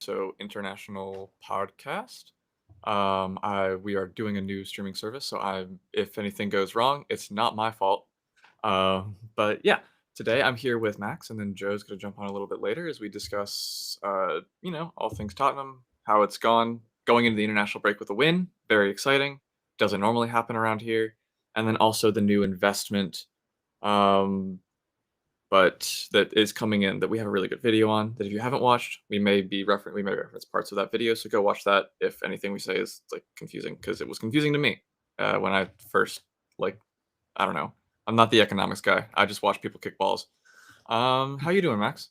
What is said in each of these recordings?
International podcast. We are doing a new streaming service, so if anything goes wrong, it's not my fault. But yeah, today I'm here with Max, and then Joe's gonna jump on a little bit later as we discuss, all things Tottenham, how it's going into the international break with a win, very exciting. Doesn't normally happen around here, and then also the new investment. Um, but that is coming in that we have a really good video on that if you haven't watched, we may reference parts of that video, so go watch that if anything we say is, like, confusing because it was confusing to me, when I first, like, I don't know. I'm not the economics guy. I just watch people kick balls. How you doing, Max?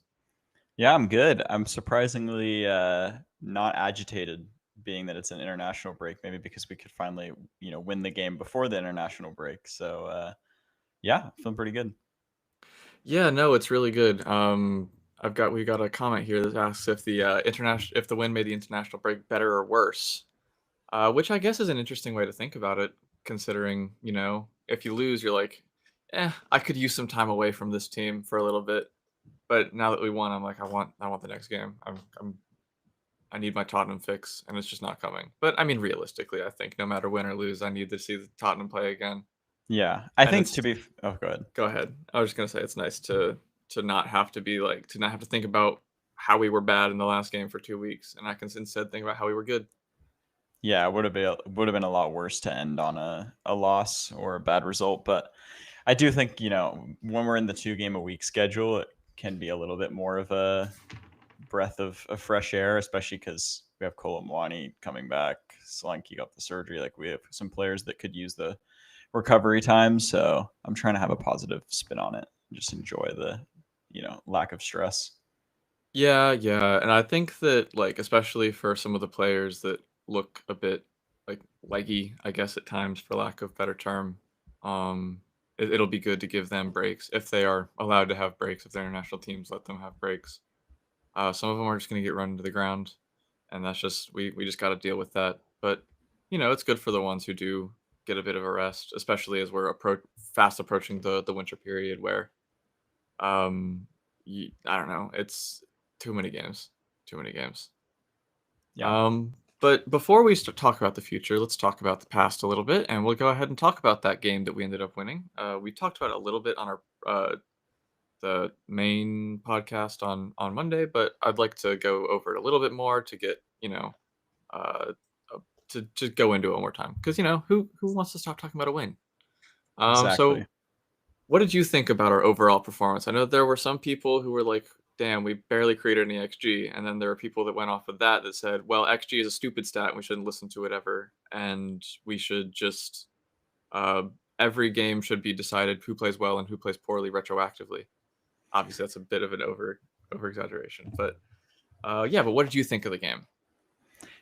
Yeah, I'm good. I'm surprisingly not agitated, being that it's an international break. Maybe because we could finally, win the game before the international break. So yeah, feeling pretty good. Yeah, no, it's really good. We got a comment here that asks if the win made the international break better or worse. Which I guess is an interesting way to think about it, considering, if you lose, you're like, I could use some time away from this team for a little bit. But now that we won, I'm like, I want the next game. I need my Tottenham fix, and it's just not coming. But I mean, realistically, I think no matter win or lose, I need to see the Tottenham play again. Yeah, I And think it's oh, go ahead. Go ahead. I was just gonna say it's nice to not have to to not have to think about how we were bad in the last game for 2 weeks, and I can instead think about how we were good. Yeah, it would have been a lot worse to end on a loss or a bad result. But I do think when we're in the 2 game a week schedule, it can be a little bit more of a breath of fresh air, especially because we have Kolomwani coming back. Solanke got the surgery. Like, we have some players that could use the recovery time. So I'm trying to have a positive spin on it. Just enjoy the lack of stress. Yeah, yeah, and I think that, like, especially for some of the players that look a bit, like, leggy, I guess, at times, for lack of better term, it'll be good to give them breaks if they are allowed to have breaks, if their international teams let them have breaks. Some of them are just gonna get run into the ground, and that's just we just gotta deal with that, but, it's good for the ones who do get a bit of a rest, especially as we're fast approaching the winter period where, um, I don't know, it's too many games, too many games. Yeah. But before we talk about the future, let's talk about the past a little bit, and we'll go ahead and talk about that game that we ended up winning. We talked about it a little bit on our the main podcast on Monday, but I'd like to go over it a little bit more to get uh, to go into it one more time because who wants to stop talking about a win? Exactly. So what did you think about our overall performance? I know there were some people who were like, "Damn, we barely created any XG," and then there were people that went off of that said, "Well, XG is a stupid stat, and we shouldn't listen to it ever, and we should just uh, every game should be decided who plays well and who plays poorly retroactively." Obviously, that's a bit of an over exaggeration, but yeah. But what did you think of the game?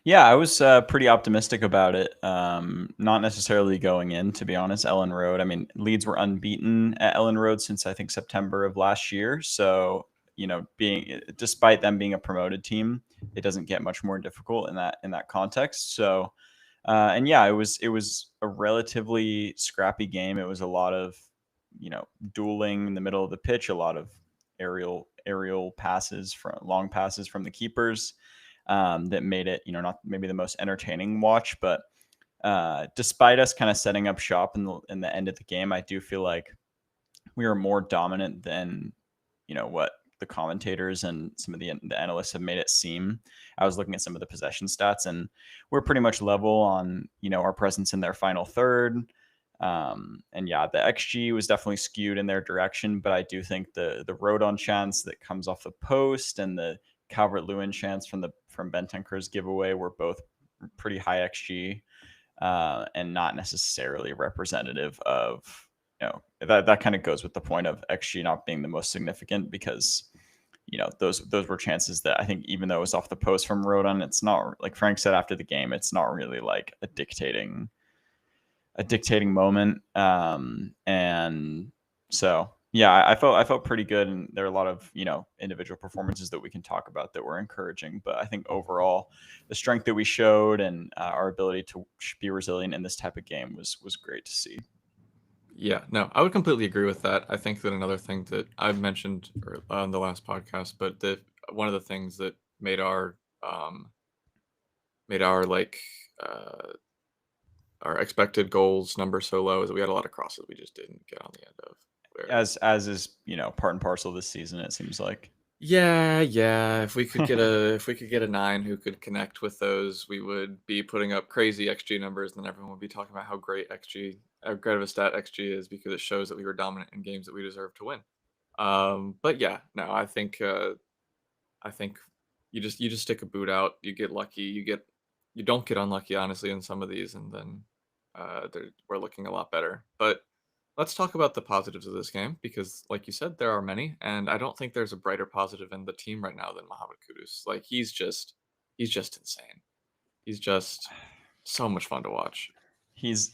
Yeah, I was pretty optimistic about it. Not necessarily going in, to be honest. Ellen Road. I mean, Leeds were unbeaten at Ellen Road since I think September of last year. So being despite them being a promoted team, it doesn't get much more difficult in that context. So, and yeah, it was a relatively scrappy game. It was a lot of dueling in the middle of the pitch, a lot of aerial passes from long passes from the keepers that made it, not maybe the most entertaining watch. But despite us kind of setting up shop in the end of the game, I do feel like we were more dominant than what the commentators and some of the analysts have made it seem. I was looking at some of the possession stats, and we're pretty much level on our presence in their final third. And yeah, the XG was definitely skewed in their direction, but I do think the Rodon chance that comes off the post and the Calvert Lewin chance from Bentancourt's giveaway were both pretty high XG, and not necessarily representative of that kind of goes with the point of XG not being the most significant, because those were chances that I think, even though it was off the post from Rodon, it's not, like Frank said after the game, it's not really like a dictating moment. And so yeah, I felt pretty good, and there are a lot of individual performances that we can talk about that were encouraging. But I think overall, the strength that we showed and our ability to be resilient in this type of game was great to see. Yeah, no, I would completely agree with that. I think that another thing that I've mentioned on the last podcast, but that one of the things that made our made uh, our expected goals number so low is that we had a lot of crosses we just didn't get on the end of. Where As is, part and parcel this season, it seems like. yeah, yeah. If we could get a 9 who could connect with those, we would be putting up crazy XG numbers, and then everyone would be talking about how great of a stat XG is because it shows that we were dominant in games that we deserve to win. But yeah, no, I think you just stick a boot out, you get lucky, you don't get unlucky honestly in some of these, and then we're looking a lot better. But let's talk about the positives of this game because, like you said, there are many, and I don't think there's a brighter positive in the team right now than Mohamed Kudus. Like he's just insane. He's just so much fun to watch. He's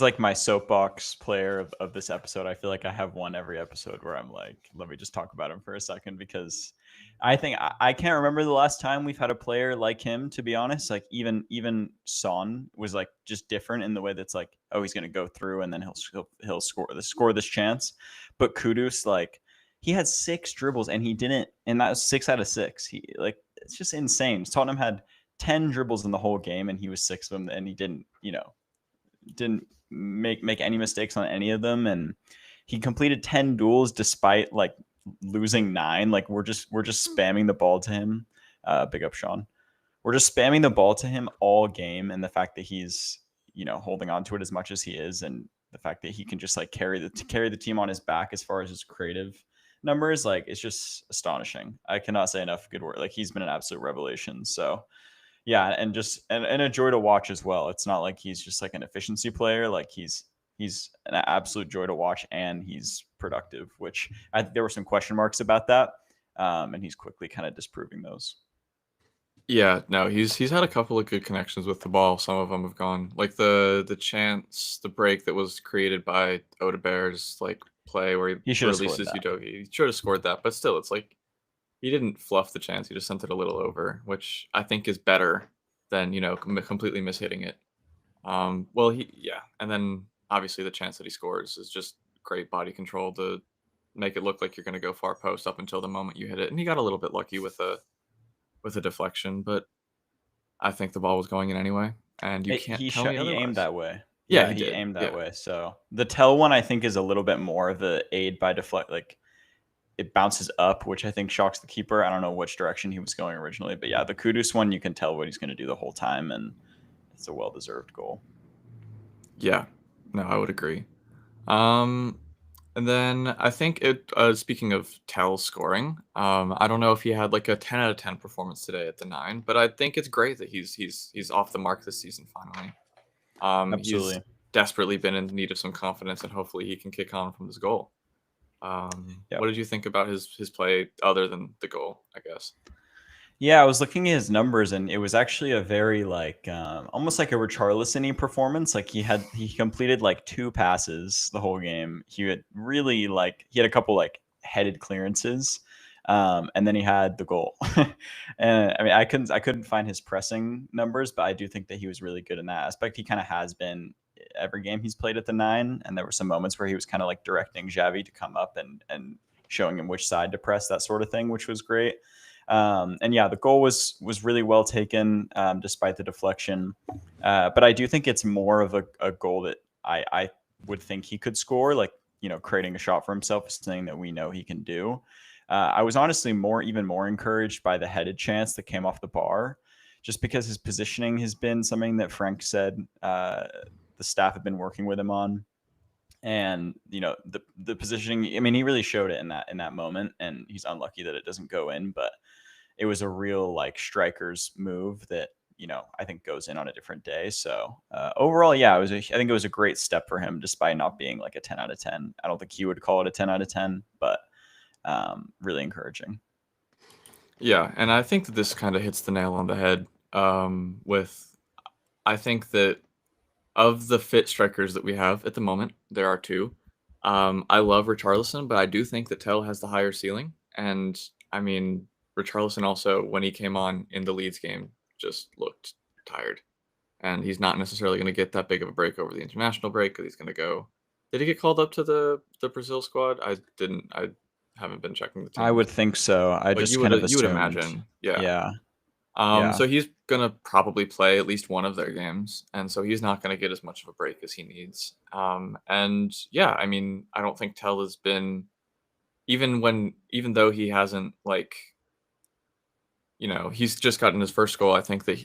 like my soapbox player of this episode. I feel like I have one every episode where I'm like, let me just talk about him for a second because I can't remember the last time we've had a player like him, to be honest. Like even Son was like just different in the way that's like, oh, he's gonna go through and then he'll score this chance. But Kudus, like, he had 6 dribbles and he didn't, and that was 6 out of 6. He like, it's just insane. Tottenham had 10 dribbles in the whole game and he was 6 of them, and he didn't make any mistakes on any of them, and he completed 10 duels despite like losing 9. Like we're just spamming the ball to him. Big up Sean. We're just spamming the ball to him all game, and the fact that he's holding on to it as much as he is, and the fact that he can just like carry the team on his back as far as his creative numbers, like, it's just astonishing. I cannot say enough good word. Like, he's been an absolute revelation. So yeah, and just and a joy to watch as well. It's not like he's just like an efficiency player. Like, he's an absolute joy to watch, and he's productive, which there were some question marks about that, and he's quickly kind of disproving those. Yeah, no, he's had a couple of good connections with the ball. Some of them have gone like the break that was created by Odebear's like play where he He should have scored releases that. Udogi. He should have scored that, but still, it's like he didn't fluff the chance. He just sent it a little over, which I think is better than completely mishitting it. Well, yeah, and then obviously the chance that he scores is just great body control to make it look like you're going to go far post up until the moment you hit it, and he got a little bit lucky with a deflection, but I think the ball was going in anyway, and you can't tell me He aimed otherwise. that way. Yeah, Yeah, he he did. aimed that Yeah. way. So the tell one, I think, is a little bit more of the aid by deflect. Like, it bounces up, which I think shocks the keeper. I don't know which direction he was going originally, but yeah, the Kudus one, you can tell what he's going to do the whole time, and it's a well deserved goal. Yeah. No, I would agree. Um, and then I think speaking of Tell scoring, I don't know if he had like a 10 out of 10 performance today at the 9, but I think it's great that he's off the mark this season finally. He's Absolutely. desperately been in need of some confidence, and hopefully he can kick on from this goal. Yeah. What did you think about his play other than the goal, I guess? Yeah, I was looking at his numbers, and it was actually a very like almost like a Richarlison-y performance. Like, he completed like 2 passes the whole game. He had a couple like headed clearances, and then he had the goal. And I mean, I couldn't find his pressing numbers, but I do think that he was really good in that aspect. He kind of has been every game he's played at the 9, and there were some moments where he was kind of like directing Xavi to come up and showing him which side to press, that sort of thing, which was great. And yeah, the goal was really well taken, despite the deflection. But I do think it's more of a goal that I would think he could score, like, creating a shot for himself is something that we know he can do. I was honestly even more encouraged by the headed chance that came off the bar, just because his positioning has been something that Frank said the staff have been working with him on. And the positioning, I mean, he really showed it in that moment, and he's unlucky that it doesn't go in, but it was a real like striker's move that I think goes in on a different day. So overall, yeah, I think it was a great step for him, despite not being like a 10 out of 10. I don't think he would call it a 10 out of 10, but really encouraging. Yeah, and I think that this kind of hits the nail on the head. With I think that of the fit strikers that we have at the moment, there are 2. I love Richarlison, but I do think that Tell has the higher ceiling. And I mean, Richarlison also, when he came on in the Leeds game, just looked tired. And he's not necessarily going to get that big of a break over the international break because he's going to go. Did he get called up to the Brazil squad? I didn't. I haven't been checking the I teams, would think so. I but just you kind would of you would assumed. imagine, yeah. Yeah. Yeah. So he's gonna probably play at least one of their games, and so he's not gonna get as much of a break as he needs. And yeah, I mean, I don't think Tell has been even though he hasn't like he's just gotten his first goal. I think that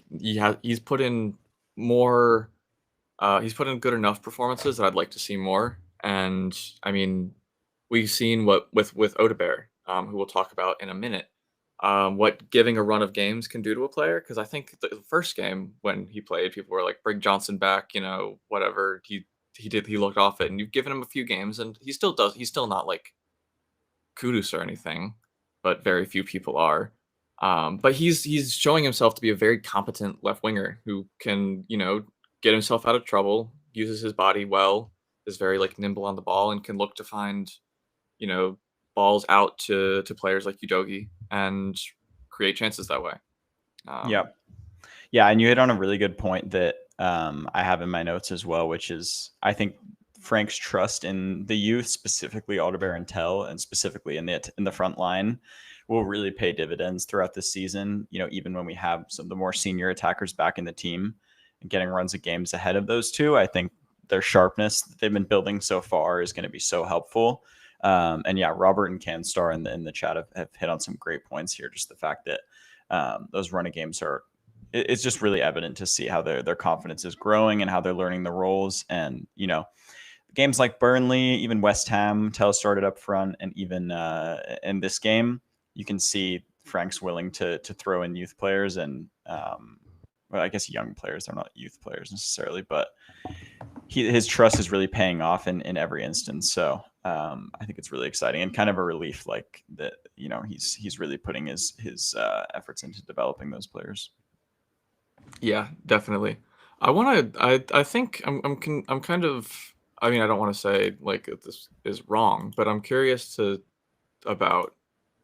he's put in more. He's put in good enough performances that I'd like to see more. And I mean, we've seen what with Odebear, who we'll talk about in a minute, what giving a run of games can do to a player. Because I think the first game when he played, people were like, "Bring Johnson back," whatever. He looked off it, and you've given him a few games, and he still does. He's still not like Kudus or anything, but very few people are. But he's showing himself to be a very competent left winger who can, get himself out of trouble, uses his body well, is very like nimble on the ball, and can look to find, you know, balls out to players like Udogi and create chances that way. Yeah. Um, Yeah, and you hit on a really good point that I have in my notes as well, which is I think Frank's trust in the youth, specifically Alderweireld and Tell, and specifically in the front line, will really pay dividends throughout the season. Even when we have some of the more senior attackers back in the team and getting runs of games ahead of those two, I think their sharpness that they've been building so far is going to be so helpful. And yeah, Robert and Canstar in the chat have hit on some great points here. Just the fact that those run of games it's just really evident to see how their confidence is growing and how they're learning the roles. And games like Burnley, even West Ham, Tell started up front, and even in this game, you can see Frank's willing to throw in youth players and well, I guess young players. They're not youth players necessarily, but his trust is really paying off in every instance. So I think it's really exciting and kind of a relief, like that. He's really putting his efforts into developing those players. yeah, definitely. I think I'm kind of. I mean, I don't want to say like that this is wrong, but I'm curious to about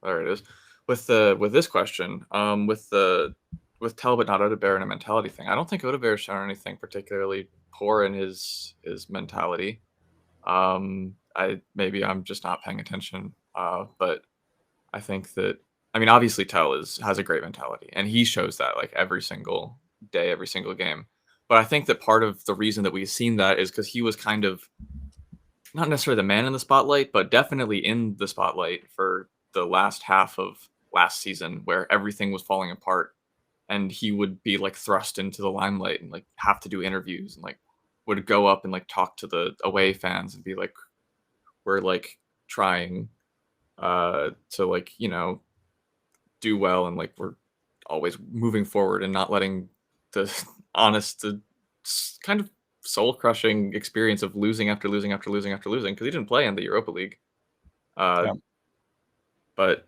there it is with this question with Talbot not Odebear and a mentality thing. I don't think Odebear's shown anything particularly poor in his mentality. I maybe I'm just not paying attention, but I think that I mean obviously Tell has a great mentality and he shows that like every single day, every single game. But I think that part of the reason that we've seen that is because he was kind of not necessarily the man in the spotlight, but definitely in the spotlight for the last half of last season where everything was falling apart and he would be like thrust into the limelight and like have to do interviews and like would go up and like talk to the away fans and be like we're like trying to like do well and like we're always moving forward and not letting the the kind of soul crushing experience of losing after losing after losing after losing because he didn't play in the Europa League. Uh, Yeah. but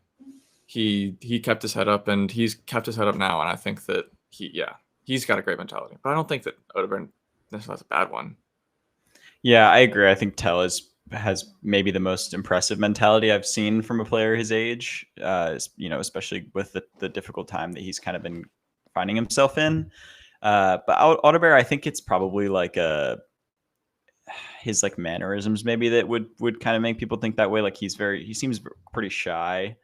he kept his head up and he's kept his head up now. And I think that he's got a great mentality. But I don't think that Odegaard necessarily has a bad one. Yeah, I agree. I think Tell has maybe the most impressive mentality I've seen from a player his age. Especially with the difficult time that he's kind of been finding himself in. But Alderweireld, I think it's probably like his like mannerisms maybe that would kind of make people think that way. Like he seems pretty shy,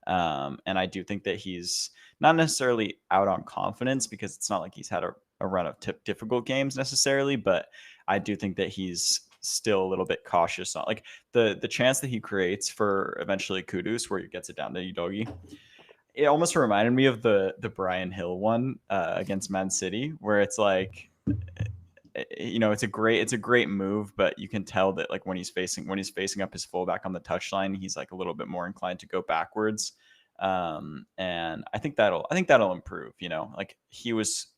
and I do think that he's not necessarily out on confidence because it's not like he's had a run of difficult games necessarily, but I do think that he's still a little bit cautious on like the chance that he creates for eventually Kudus where he gets it down to Udogi. It almost reminded me of the Brian Hill one against Man City, where it's like it's a great move, but you can tell that like when he's facing up his fullback on the touchline, he's like a little bit more inclined to go backwards. And I think that'll improve. Like he was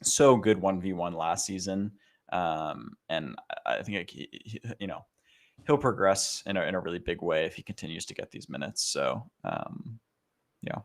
so good 1v1 last season, and I think like he'll progress in a really big way if he continues to get these minutes. So yeah,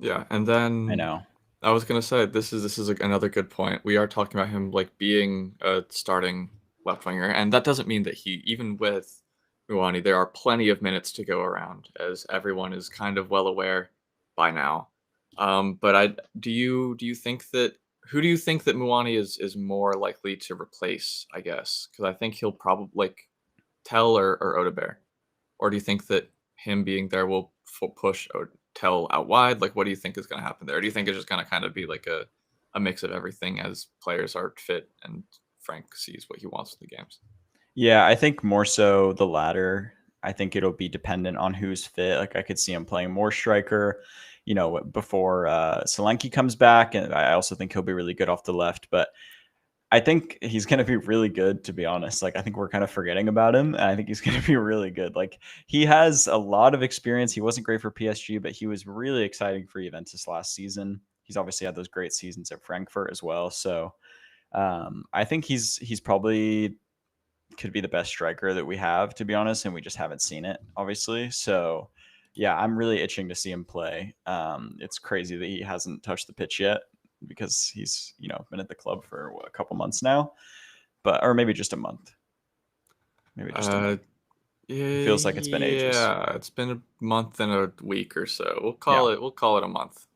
Yeah, and I then know. I was gonna say this is another good point. We are talking about him like being a starting left winger, and that doesn't mean that he even with Muani, there are plenty of minutes to go around, as everyone is kind of well aware by now. But I do you think that who do you think that Muani is more likely to replace? I guess because I think he'll probably like Tell or Odebear, or do you think that him being there will push Tell out wide? Like, what do you think is going to happen there? Do you think it's just going to kind of be like a mix of everything as players are fit and Frank sees what he wants in the games? Yeah, I think more so the latter. I think it'll be dependent on who's fit. Like I could see him playing more striker, before Solanke comes back, and I also think he'll be really good off the left. But I think he's going to be really good, to be honest. Like I think we're kind of forgetting about him, and I think he's going to be really good. Like he has a lot of experience. He wasn't great for PSG, but he was really exciting for Juventus last season. He's obviously had those great seasons at Frankfurt as well. So I think he's probably could be the best striker that we have, to be honest, and we just haven't seen it, obviously. So, yeah, I'm really itching to see him play. It's crazy that he hasn't touched the pitch yet because he's been at the club for a couple months now, but or maybe just a month, maybe just a Uh, month. It feels like it's been ages. yeah, it's been a month and a week or so. Yeah, We'll call it a month.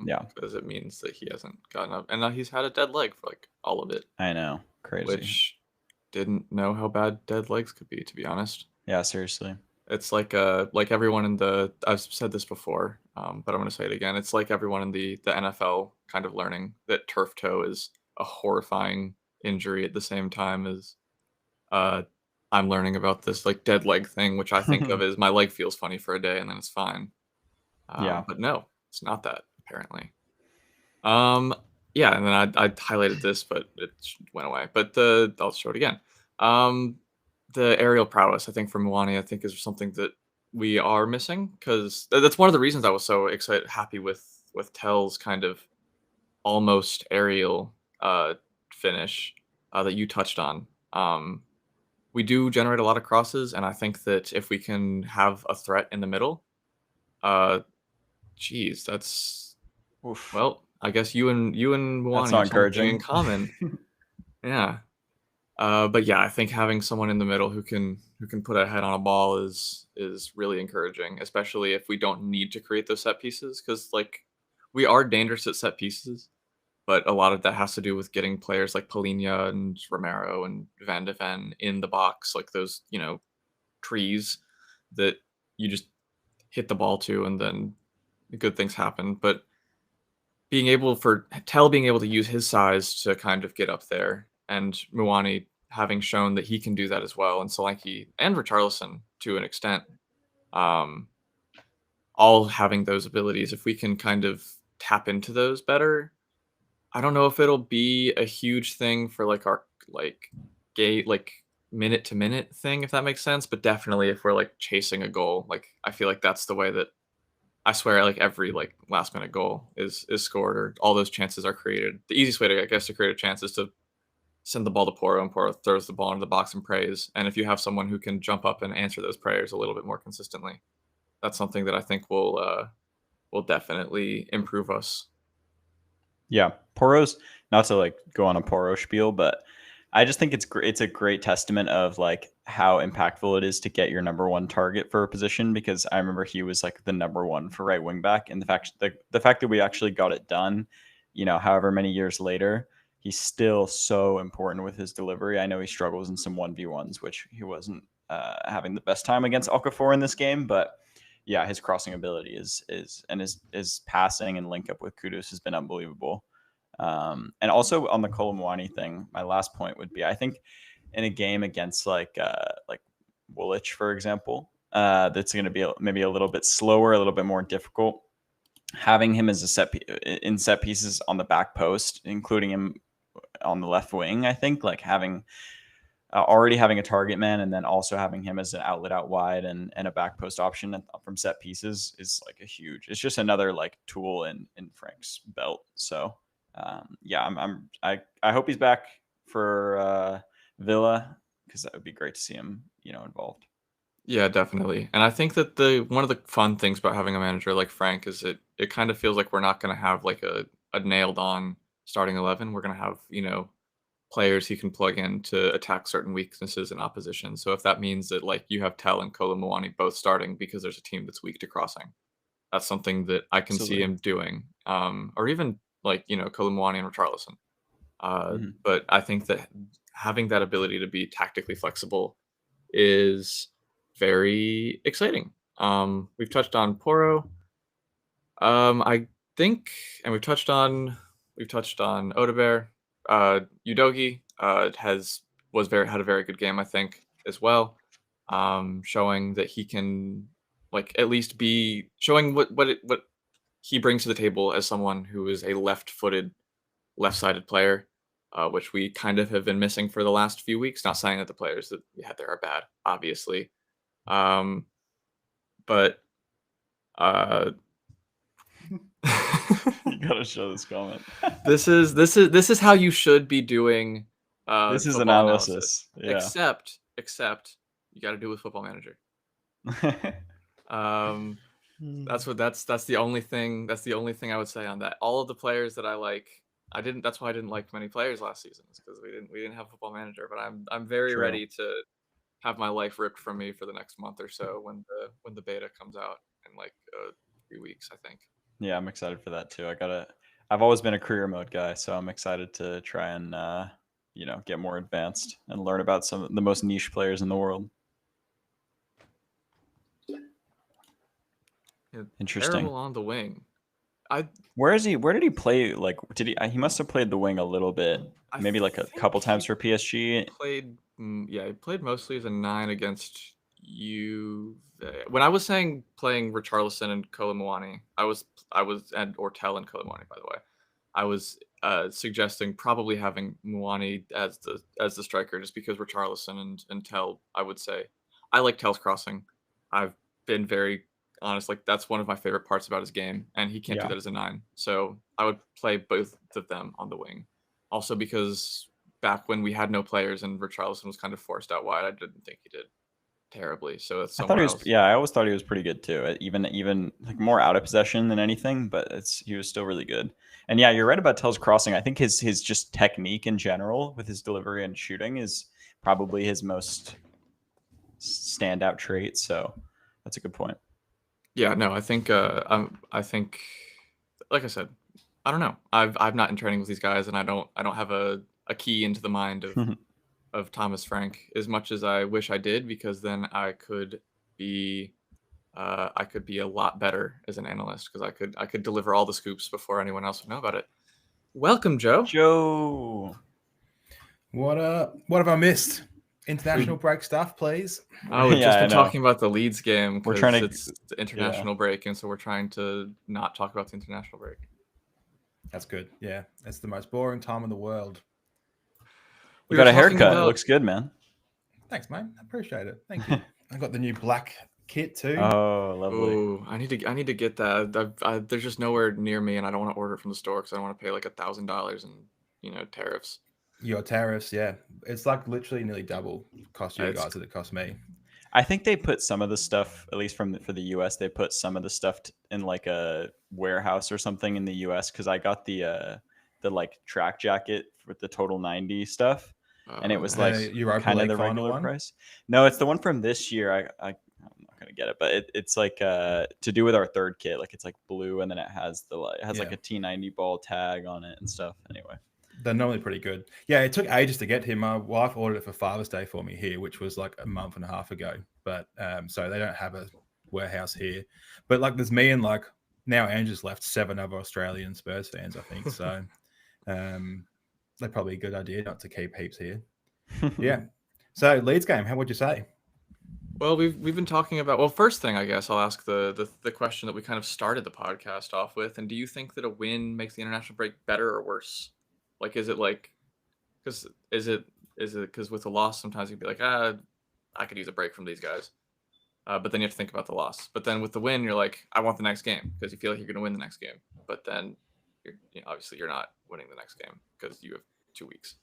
yeah, Because it means that he hasn't gotten up, and now he's had a dead leg for like all of it, I know, crazy. which didn't know how bad dead legs could be, to be honest. Yeah, seriously. It's like everyone in the I've said this before, but I'm gonna say it again. It's like everyone in the NFL kind of learning that turf toe is a horrifying injury at the same time as uh, I'm learning about this like dead leg thing, which I think of as my leg feels funny for a day and then it's fine. Yeah, But no, it's not that apparently. Um, yeah, and then I highlighted this, but it went away. But I'll show it again. Um, the aerial prowess, I think, from Mwani, I think, is something that we are missing because that's one of the reasons I was so excited, happy with Tell's kind of almost aerial finish that you touched on. We do generate a lot of crosses, and I think that if we can have a threat in the middle, uh, geez, that's oof, well, I guess you and that's Mwani not have something in encouraging. common. Yeah. But yeah, I think having someone in the middle who can put a head on a ball is really encouraging, especially if we don't need to create those set pieces. Because like we are dangerous at set pieces, but a lot of that has to do with getting players like Polina and Romero and Van de Ven in the box, like those trees that you just hit the ball to, and then good things happen. But being able to use his size to kind of get up there, and Muani having shown that he can do that as well, and Solanke and Richarlison to an extent, um, all having those abilities. If we can kind of tap into those better, I don't know if it'll be a huge thing for like our like gate like minute to minute thing, if that makes sense. But definitely if we're like chasing a goal, like I feel like that's the way that I swear, like every like last minute goal is scored or all those chances are created. The easiest way to I guess to create a chance is to send the ball to Poro and Poro throws the ball into the box and prays. And if you have someone who can jump up and answer those prayers a little bit more consistently, that's something that I think will definitely improve us. Yeah, Poro's not to like go on a Poro spiel, but I just think it's a great testament of like how impactful it is to get your number one target for a position because I remember he was like the number one for right wing back, and the fact that we actually got it done, however many years later, he's still so important with his delivery. I know he struggles in some 1v1s, which he wasn't having the best time against Okafor in this game, but yeah, his crossing ability is and his passing and link up with Kudus has been unbelievable. And also on the Kolomwani thing, my last point would be I think in a game against like Woolwich, for example, that's going to be maybe a little bit slower, a little bit more difficult. Having him as in set pieces on the back post, including him on the left wing, I think like already having a target man and then also having him as an outlet out wide and a back post option from set pieces is like it's just another like tool in Frank's belt. So yeah, I hope he's back for Villa because that would be great to see him involved. Yeah, definitely. And I think that the one of the fun things about having a manager like Frank is it kind of feels like we're not going to have like a nailed on starting 11. We're going to have, players he can plug in to attack certain weaknesses in opposition. So if that means that like you have Tell and Kolo Muani both starting because there's a team that's weak to crossing, that's something that I can see Absolutely. him doing. Or even like, Kolo Muani and Richarlison. Mhm. But I think that having that ability to be tactically flexible is very exciting. We've touched on Poro. I think, and we've touched on Odebear, Udogi had a very good game, I think, as well, showing that he can like at least be showing what he brings to the table as someone who is a left-footed, left-sided player, which we kind of have been missing for the last few weeks. Not saying that the players that we had there are bad, obviously, um, but uh, You gotta show this comment. this is how you should be doing This is football analysis. analysis. Yeah. Except you got to do it with Football Manager. Um, that's the only thing I would say on that. All of the players that I like, I didn't. That's why I didn't like many players last season, because we didn't have Football Manager. But I'm very True. ready to have my life ripped from me for the next month or so when the beta comes out in like 3 weeks, I think. Yeah, I'm excited for that too. I've always been a career mode guy, so I'm excited to try and get more advanced and learn about some of the most niche players in the world. Yeah, Interesting. terrible on the wing. I Where is he? Where did he play? Like, did he? He must have played the wing a little bit, I maybe like a think couple times he for PSG. he played mostly as a 9 against you. When I was saying playing Richarlison and Kolomwani, and Ortel and Kolomwani, by the way. I was suggesting probably having Muani as the striker, just because Richarlison and Tell, I would say. I like Tell's crossing. I've been very honest, like that's one of my favorite parts about his game, and he can't do Yeah, that as a 9. So I would play both of them on the wing. Also because back when we had no players and Richarlison was kind of forced out wide, I didn't think he did terribly. So it's I thought he somewhere was. else. Yeah, I always thought he was pretty good too. Even like more out of possession than anything, but he was still really good. And yeah, you're right about Tell's crossing. I think his just technique in general with his delivery and shooting is probably his most standout trait. So that's a good point. Yeah, no, I think, like I said, I don't know. I've not in training with these guys, and I don't have a key into the mind of Thomas Frank as much as I wish I did, because then be I could be a lot better as an analyst, because I could deliver all the scoops before anyone else would know about it. Welcome, Joe. Joe. What have I missed? International We break stuff, please. we've Yeah, just I been know. talking about the Leeds game We're trying because to. it's the Yeah. international break, and so we're trying to not talk about the international break. That's good. Yeah, it's the most boring time in the world. You We were got a talking haircut. It about looks good, man. Thanks, mate. I appreciate it. Thank you. I got the new black kit too. Oh, lovely. Oh, I need to get that. There's just nowhere near me, and I don't want to order it from the store because I don't want to pay like $1,000 in tariffs. Your tariffs, yeah, it's like literally nearly double cost you It's guys that it cost me. I think they put some of the stuff, at least for the US, they put some of the stuff in like a warehouse or something in the US, because I got the like track jacket with the total 90 stuff, and it was like nice. Europa kind of League the final regular one. price. No, it's the one from this year. I'm not gonna get it, but it's like to do with our third kit. Like it's like blue, and then it has like Yeah. a T90 ball tag on it and stuff. Anyway, They're normally pretty good. Yeah, it took ages to get here. My wife ordered it for Father's Day for me here, which was like a month and a half ago. But so they don't have a warehouse here. But like there's me and like now Andrew's left 7 other Australian Spurs fans, I think. So they're probably a good idea not to keep heaps here. Yeah. So Leeds game, how would you say? Well, we've been talking about. Well, first thing, I guess I'll ask the question that we kind of started the podcast off with. And do you think that a win makes the international break better or worse? Like, is it like, because because with a loss sometimes you'd be like, I could use a break from these guys. But then you have to think about the loss. But then with the win, you're like, I want the next game, because you feel like you're going to win the next game. But then, obviously, you're not winning the next game because you have 2 weeks.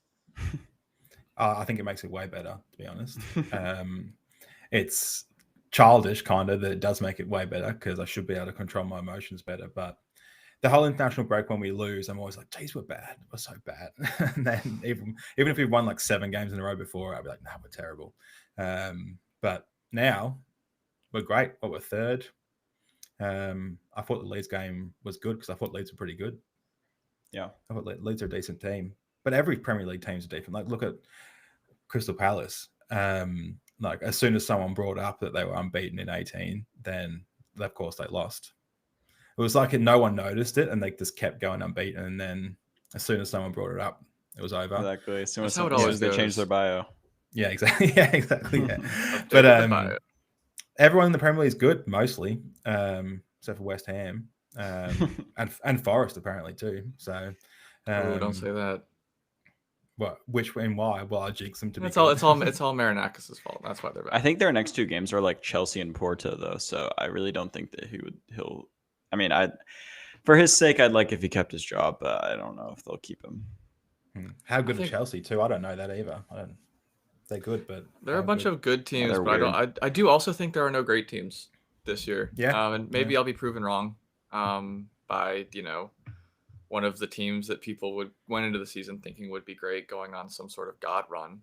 I think it makes it way better, to be honest. It's childish, kind of, that it does make it way better because I should be able to control my emotions better. But the whole international break, when we lose, I'm always like, geez, we're bad. We're so bad. And then even if we won like 7 games in a row before, I'd be like, nah, we're terrible. But now we're great. But we're third. I thought the Leeds game was good because I thought Leeds were pretty good. yeah. I thought Leeds are a decent team. But every Premier League team's a decent. Like, look at Crystal Palace. Like, as soon as someone brought up that they were unbeaten in 18, then of course they lost. it was like no one noticed it, and they just kept going unbeaten. And then as soon as someone brought it up, it was over. Exactly. As soon as, That's how it as soon always as they changed their goes. bio. Yeah, exactly. Yeah, exactly. Yeah. Updated But the bio. everyone in the Premier League is good, mostly, except for West Ham, and Forest apparently too. So, Oh, don't say that. what? Which and why? Well, I jinx them to be It's all good. it's all Marinakis' fault. That's why they're I bad. think their next 2 games are like Chelsea and Porto, though. So I really don't think that he'll. I mean, for his sake, I'd like if he kept his job, but I don't know if they'll keep him. How good are think- Chelsea too? I don't know that either. They're good, but There are a bunch of good teams, they're but I weird. don't. I do also think there are no great teams this year. Yeah. And maybe I'll be proven wrong. By one of the teams that people went into the season thinking would be great, going on some sort of god run.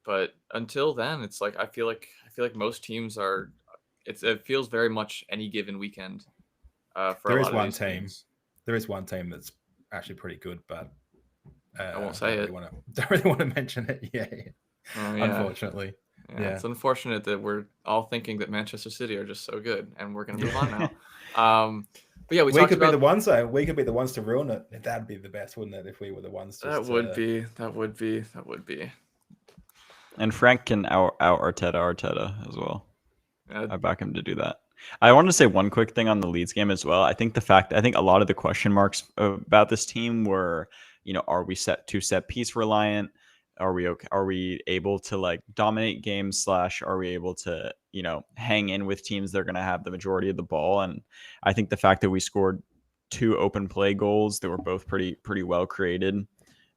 But until then, it's like I feel like most teams are. It feels very much any given weekend. For There a is lot of one these team. teams. There is one team that's actually pretty good, but I won't say it. Don't really want to mention it. Yeah. Oh, yeah. Unfortunately. Yeah, it's unfortunate that we're all thinking that Manchester City are just so good, and we're going to move on now. But yeah, we could talked about be the ones though. We could be the ones to ruin it. That'd be the best, wouldn't it? If we were the ones. that would be. And Frank can out Arteta as well. Uh, I back him to do that. I wanted to say one quick thing on the Leeds game as well. I think a lot of the question marks about this team were, are we set piece reliant? Are we okay? Are we able to like dominate games / are we able to, hang in with teams that are going to have the majority of the ball? And I think the fact that we scored 2 open play goals that were both pretty well created,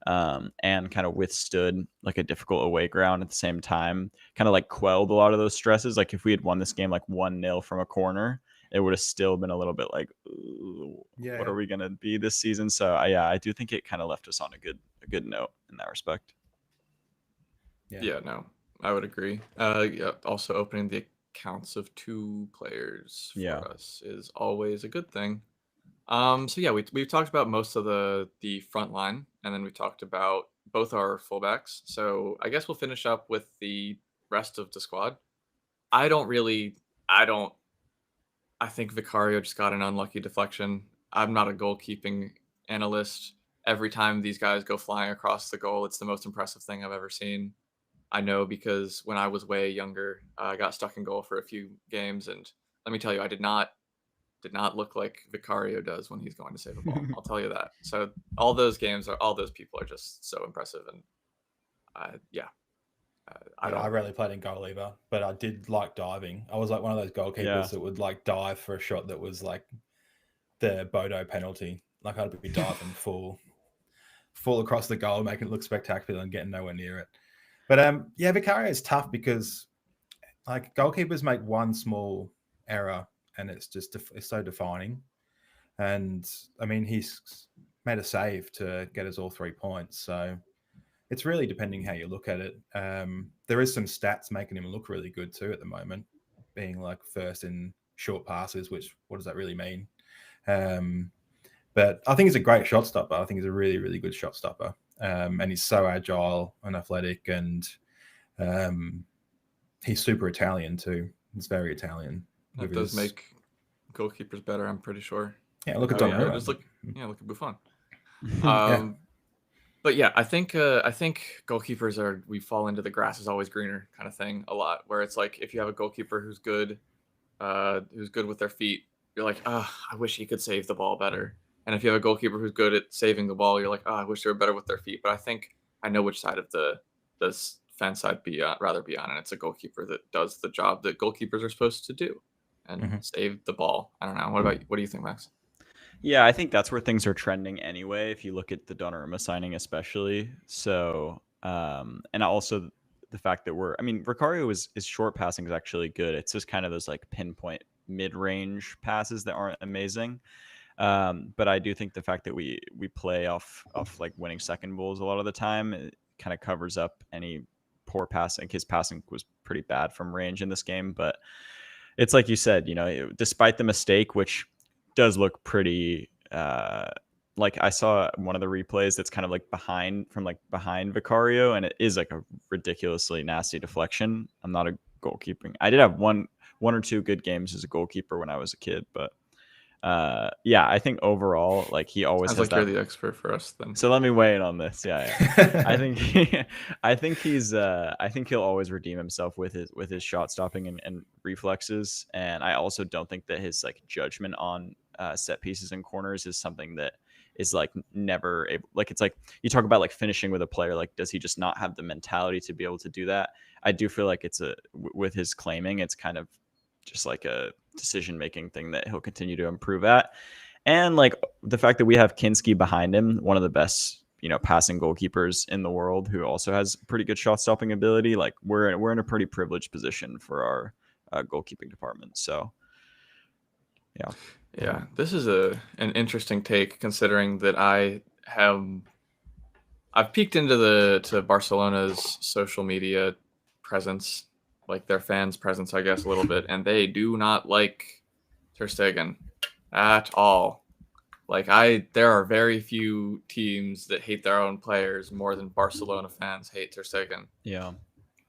and kind of withstood like a difficult away ground at the same time, kind of like quelled a lot of those stresses. Like if we had won this game like 1-0 from a corner, it would have still been a little bit like, what are we going to be this season? So I do think it kind of left us on a good note in that respect. Yeah, no, I would agree. Also opening the accounts of 2 players for us is always a good thing. So yeah, we've talked about most of the front line, and then we talked about both our fullbacks. So I guess we'll finish up with the rest of the squad. I think Vicario just got an unlucky deflection. I'm not a goalkeeping analyst. Every time these guys go flying across the goal, it's the most impressive thing I've ever seen. I know because when I was way younger, I got stuck in goal for a few games, and let me tell you, I did not look like Vicario does when he's going to save a ball. I'll tell you that. So all those people are just so impressive, and I rarely played in goal either, but I did like diving. I was like one of those goalkeepers that would like dive for a shot that was like the Bodo penalty. Like I'd be diving full across the goal, making it look spectacular and getting nowhere near it. But Vicario is tough because like goalkeepers make one small error and it's so defining. And I mean, he's made a save to get us all 3 points. So it's really depending how you look at it. There is some stats making him look really good too at the moment, being like first in short passes, which what does that really mean? But I think he's a great shot stopper. I think he's a really, really good shot stopper. And he's so agile and athletic, and he's super Italian too. He's very Italian. That does make goalkeepers better, I'm pretty sure. Yeah, look at Donnarumma. Look at Buffon. But yeah, I think goalkeepers we fall into the grass is always greener kind of thing a lot, where it's like if you have a goalkeeper who's good with their feet, you're like, I wish he could save the ball better. And if you have a goalkeeper who's good at saving the ball, you're like, I wish they were better with their feet. But I think I know which side of the fence I'd rather be on, and it's a goalkeeper that does the job that goalkeepers are supposed to do and save the ball. I don't know. What do you think, Max? Yeah, I think that's where things are trending anyway, if you look at the Donnarumma signing especially. So, and also the fact that Vicario his short passing is actually good. It's just kind of those like pinpoint mid-range passes that aren't amazing. But I do think the fact that we play off like winning second balls a lot of the time, it kind of covers up any poor passing. His passing was pretty bad from range in this game, but it's like you said, despite the mistake, which does look pretty like I saw one of the replays that's kind of like behind Vicario, and it is like a ridiculously nasty deflection. I'm not a goalkeeping. I did have one or two good games as a goalkeeper when I was a kid, but Yeah, I think overall, like he always Sounds has like you're that. the expert for us then. So let me weigh in on this. Yeah, I think I think he'll always redeem himself with his shot stopping and reflexes. And I also don't think that his like judgment on set pieces and corners is something that is like never able, like it's like you talk about like finishing with a player, like does he just not have the mentality to be able to do that? I do feel like it's with his claiming, it's kind of just like a decision making thing that he'll continue to improve at. And like the fact that we have Kinski behind him, one of the best, passing goalkeepers in the world, who also has pretty good shot stopping ability. Like we're in a pretty privileged position for our goalkeeping department. So yeah, Yeah, this is an interesting take considering that I've peeked into to Barcelona's social media presence, like their fans' presence, I guess, a little bit, and they do not like Ter Stegen at all. Like there are very few teams that hate their own players more than Barcelona fans hate Ter Stegen. yeah,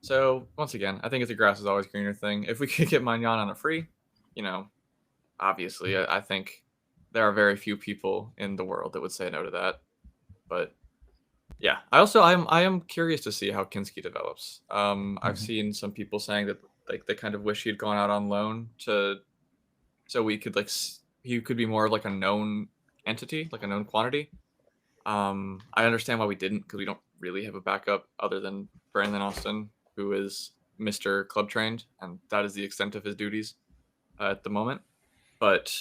So once again, I think it's a grass is always greener thing. If we could get Magnan on a free, you know, obviously, I think there are very few people in the world that would say no to that. But yeah, I am curious to see how Kinski develops. I've seen some people saying that like they kind of wish he had gone out on loan so we could he could be more of like a known entity, like a known quantity. I understand why we didn't because we don't really have a backup other than Brandon Austin, who is Mr. Club trained, and that is the extent of his duties at the moment. But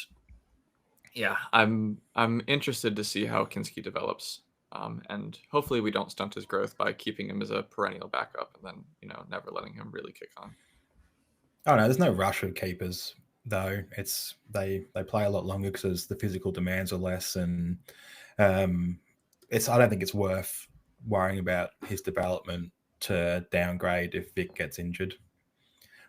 yeah, I'm interested to see how Kinski develops, and hopefully we don't stunt his growth by keeping him as a perennial backup and then never letting him really kick on. Oh no, there's no rush with keepers though. It's they play a lot longer because the physical demands are less, and it's I don't think it's worth worrying about his development to downgrade if Vic gets injured.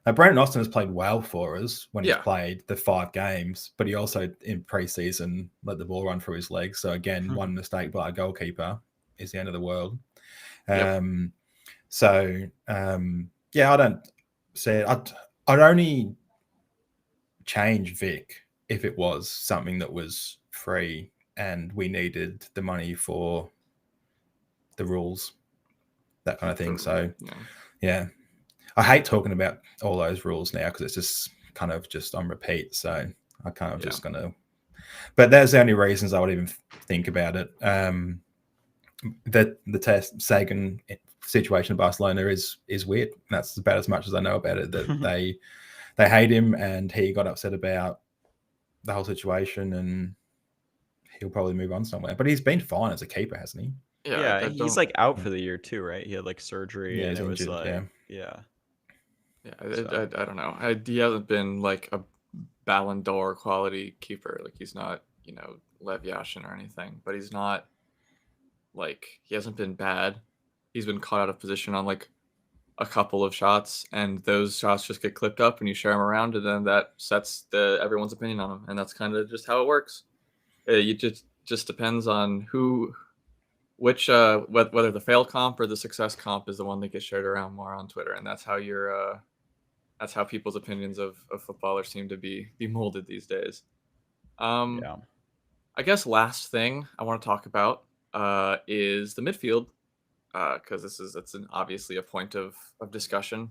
Now, Brandon Austin has played well for us when he's Yeah. played the 5 games, but he also in preseason let the ball run through his legs. So again, one mistake by a goalkeeper is the end of the world. Yep. Yeah, I don't see it. I'd only change Vic if it was something that was free and we needed the money for the rules, that kind of thing. So yeah, I hate talking about all those rules now because it's just kind of just on repeat. So I kind of just gonna, but there's the only reasons I would even think about it. That the test Sagan situation in Barcelona is weird. That's about as much as I know about it. That they hate him and he got upset about the whole situation and he'll probably move on somewhere. But he's been fine as a keeper, hasn't he? Yeah, he's like out for the year too, right? He had like surgery, and he's it was injured, like Yeah, So. I don't know. He hasn't been like a Ballon d'Or quality keeper. Like he's not, Lev Yashin or anything, but he's not like he hasn't been bad. He's been caught out of position on like a couple of shots, and those shots just get clipped up, and you share them around, and then that sets everyone's opinion on him, and that's kind of just how it works. You just depends on which whether the fail comp or the success comp is the one that gets shared around more on Twitter, and that's how people's opinions of footballers seem to be molded these days. I guess last thing I want to talk about is the midfield, because it's obviously a point of discussion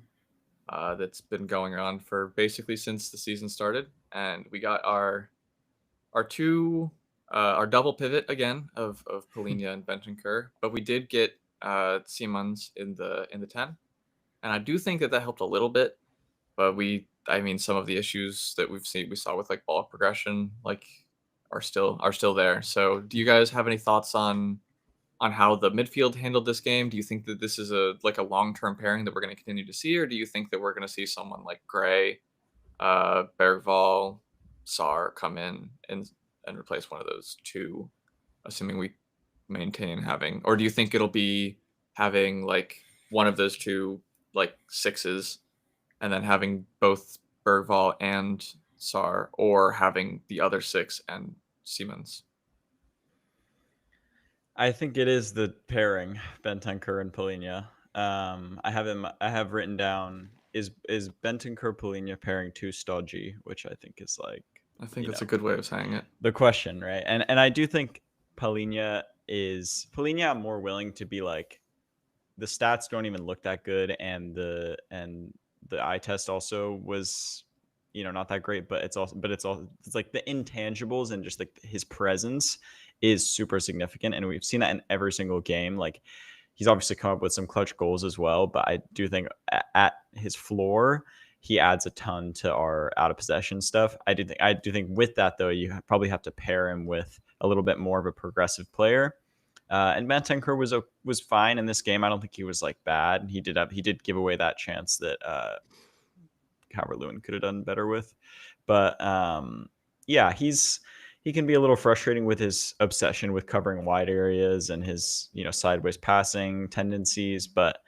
that's been going on for basically since the season started, and we got our double pivot again of Polina and Bentancur, but we did get Simons in the 10, and I do think that helped a little bit, but some of the issues that we saw with like ball progression are still there. So do you guys have any thoughts on how the midfield handled this game? Do you think that this is a long-term pairing that we're going to continue to see, or do you think that we're going to see someone like Gray, Bergval, Sar come in and replace one of those two, assuming we maintain having, or do you think it'll be having like one of those two like sixes and then having both Bergval and Sar, or having the other 6 and Siemens? I think it is the pairing, Bentancur and Polina. I have written down is Bentancur Polina pairing too stodgy, which I think is like I think you that's a know, good way of saying it. the question, right? And I do think Palhinha I'm more willing to be like, the stats don't even look that good, and the eye test also was, not that great, but it's like the intangibles and just like his presence is super significant, and we've seen that in every single game. Like, he's obviously come up with some clutch goals as well, but I do think at his floor, he adds a ton to our out of possession stuff. I do think with that though, you probably have to pair him with a little bit more of a progressive player. And Bentancur was fine in this game. I don't think he was like bad. He did give away that chance that Calvert-Lewin could have done better with. But yeah, he can be a little frustrating with his obsession with covering wide areas and his sideways passing tendencies. But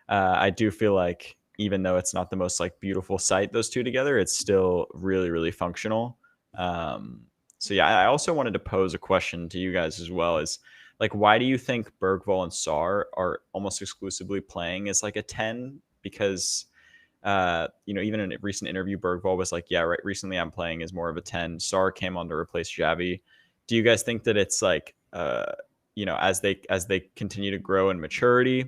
I do feel like, even though it's not the most like beautiful sight, those two together, it's still really, really functional. So yeah, I also wanted to pose a question to you guys as well. Is like, why do you think Bergvall and Sarr are almost exclusively playing as like a 10? Because even in a recent interview, Bergvall was like, yeah, right, recently I'm playing as more of a 10. Sarr came on to replace Xavi. Do you guys think that it's like, as they continue to grow in maturity,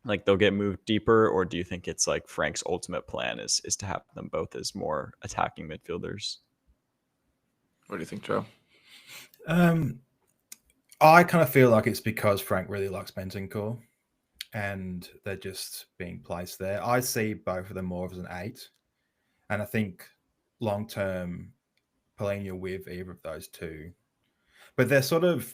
like they'll get moved deeper, or do you think it's like Frank's ultimate plan is to have them both as more attacking midfielders? What do you think, Joe? I kind of feel like it's because Frank really likes Bentancur and they're just being placed there. I see both of them more as an 8. And I think long term, Palhinha with either of those two. But they're sort of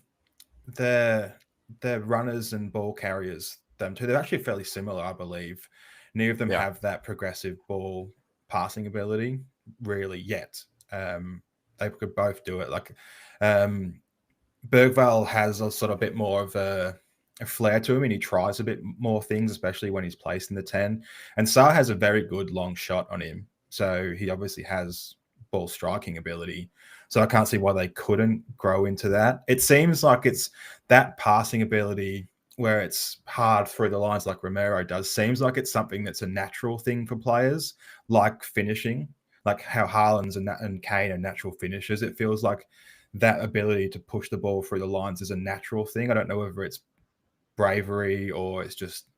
they're runners and ball carriers, them two. They're actually fairly similar, I believe. Neither of them Yeah. have that progressive ball passing ability really yet. They could both do it. Like Bergvall has a sort of bit more of a flair to him, and he tries a bit more things, especially when he's placed in the 10. And Sarr has a very good long shot on him, so he obviously has ball striking ability. So I can't see why they couldn't grow into that. It seems like it's that passing ability where it's hard through the lines like Romero does. Seems like it's something that's a natural thing for players, like finishing, like how Haaland's and Kane are natural finishers. It feels like that ability to push the ball through the lines is a natural thing. I don't know whether it's bravery or it's just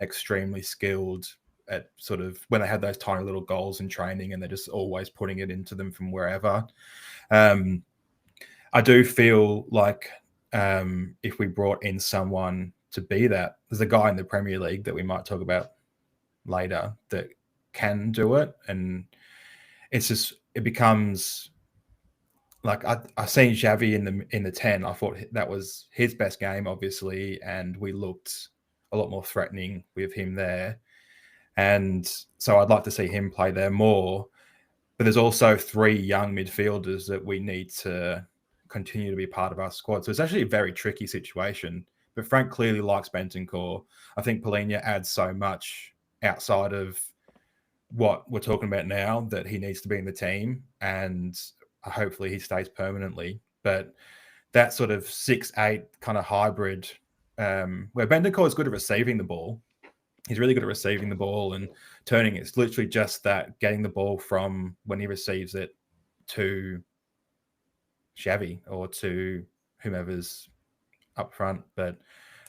extremely skilled at sort of when they have those tiny little goals in training and they're just always putting it into them from wherever. I do feel like if we brought in someone to be that, there's a guy in the Premier League that we might talk about later that can do it. And it becomes like I seen Xavi in the 10. I thought that was his best game, obviously, and we looked a lot more threatening with him there. And so I'd like to see him play there more. But there's also 3 young midfielders that we need to continue to be part of our squad. So it's actually a very tricky situation. But Frank clearly likes Bentancur. I think Palhinha adds so much outside of what we're talking about now that he needs to be in the team, and hopefully he stays permanently. But that sort of 6-8 kind of hybrid, where Bentancur is good at receiving the ball. He's really good at receiving the ball and turning it. It's literally just that, getting the ball from when he receives it to Xavi or to whomever's up front. But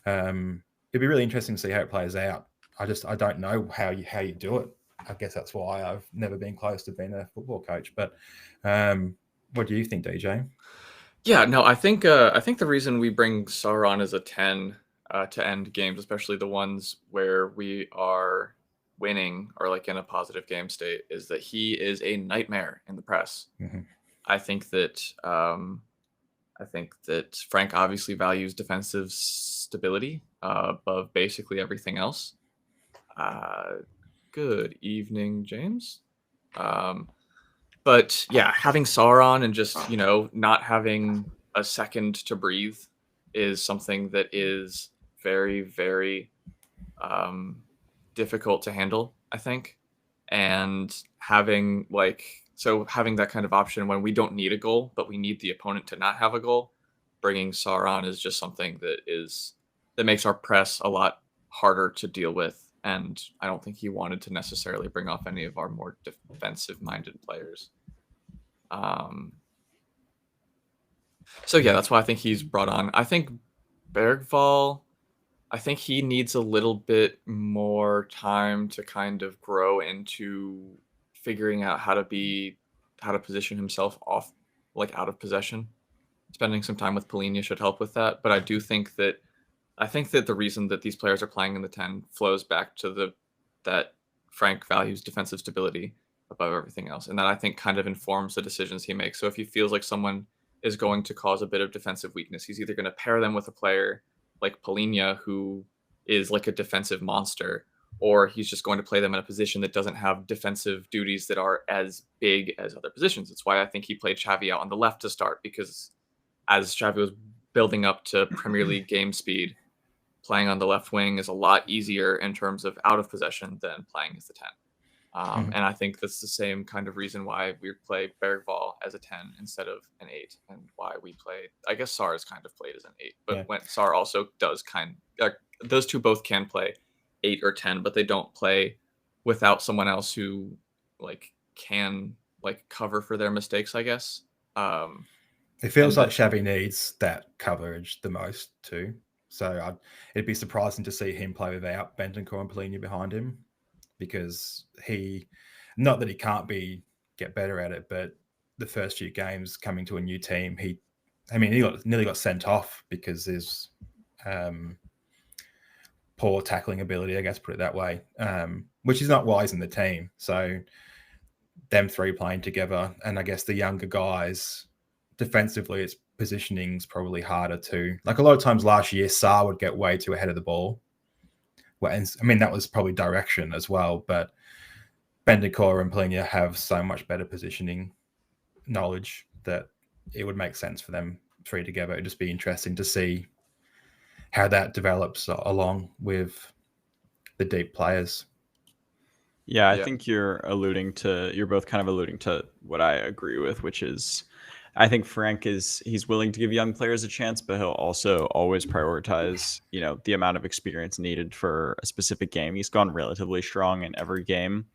it'd be really interesting to see how it plays out. I don't know how you do it. I guess that's why I've never been close to being a football coach. But what do you think, DJ? Yeah, no, I think the reason we bring Sarr on as a 10 to end games, especially the ones where we are winning or like in a positive game state, is that he is a nightmare in the press. Mm-hmm. I think that Frank obviously values defensive stability above basically everything else. Good evening, James. But yeah, having Sarr on and just, not having a second to breathe is something that is very, very difficult to handle, I think. And having that kind of option when we don't need a goal, but we need the opponent to not have a goal, bringing Sarr on is just something that makes our press a lot harder to deal with. And I don't think he wanted to necessarily bring off any of our more defensive-minded players. So yeah, that's why I think he's brought on. I think Bergvall, I think he needs a little bit more time to kind of grow into figuring out how to position himself off, like out of possession. Spending some time with Polina should help with that. But I think that the reason that these players are playing in the 10 flows back to that Frank values defensive stability above everything else. And that I think kind of informs the decisions he makes. So if he feels like someone is going to cause a bit of defensive weakness, he's either going to pair them with a player like Polina, who is like a defensive monster, or he's just going to play them in a position that doesn't have defensive duties that are as big as other positions. It's why I think he played Xavi out on the left to start, because as Xavi was building up to Premier League game speed, playing on the left wing is a lot easier in terms of out of possession than playing as the 10. And I think that's the same kind of reason why we play Bergvall as a 10 instead of an 8, and why we play, I guess Sar is kind of played as an 8, but Yeah. when Sar also does those two both can play 8 or 10, but they don't play without someone else who like can like cover for their mistakes, I guess. It feels And like Xavi needs that coverage the most too. So it'd be surprising to see him play without Bentancur and Polina behind him, because not that he can't get better at it, but the first few games coming to a new team, he nearly got sent off because his poor tackling ability, I guess, put it that way, which is not wise in the team. So them three playing together, and I guess the younger guys defensively, its positioning's probably harder too. Like a lot of times last year, Sar would get way too ahead of the ball. Well, and I mean that was probably direction as well, but Bentancur and Polina have so much better positioning knowledge that it would make sense for them three together. It'd just be interesting to see how that develops along with the deep players. Yeah, I Yeah. think you're both kind of alluding to what I agree with, which is I think he's willing to give young players a chance, but he'll also always prioritize, the amount of experience needed for a specific game. He's gone relatively strong in every game.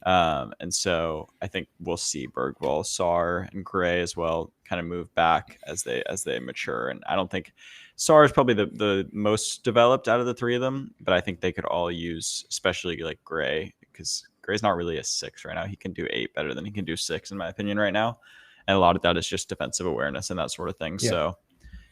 And so I think we'll see Bergvall, Sar, and Gray as well kind of move back as they mature. And I don't think Sar is probably the most developed out of the three of them, but I think they could all use, especially like Gray, because Gray's not really a 6 right now. He can do 8 better than he can do 6, in my opinion, right now. And a lot of that is just defensive awareness and that sort of thing. Yeah. So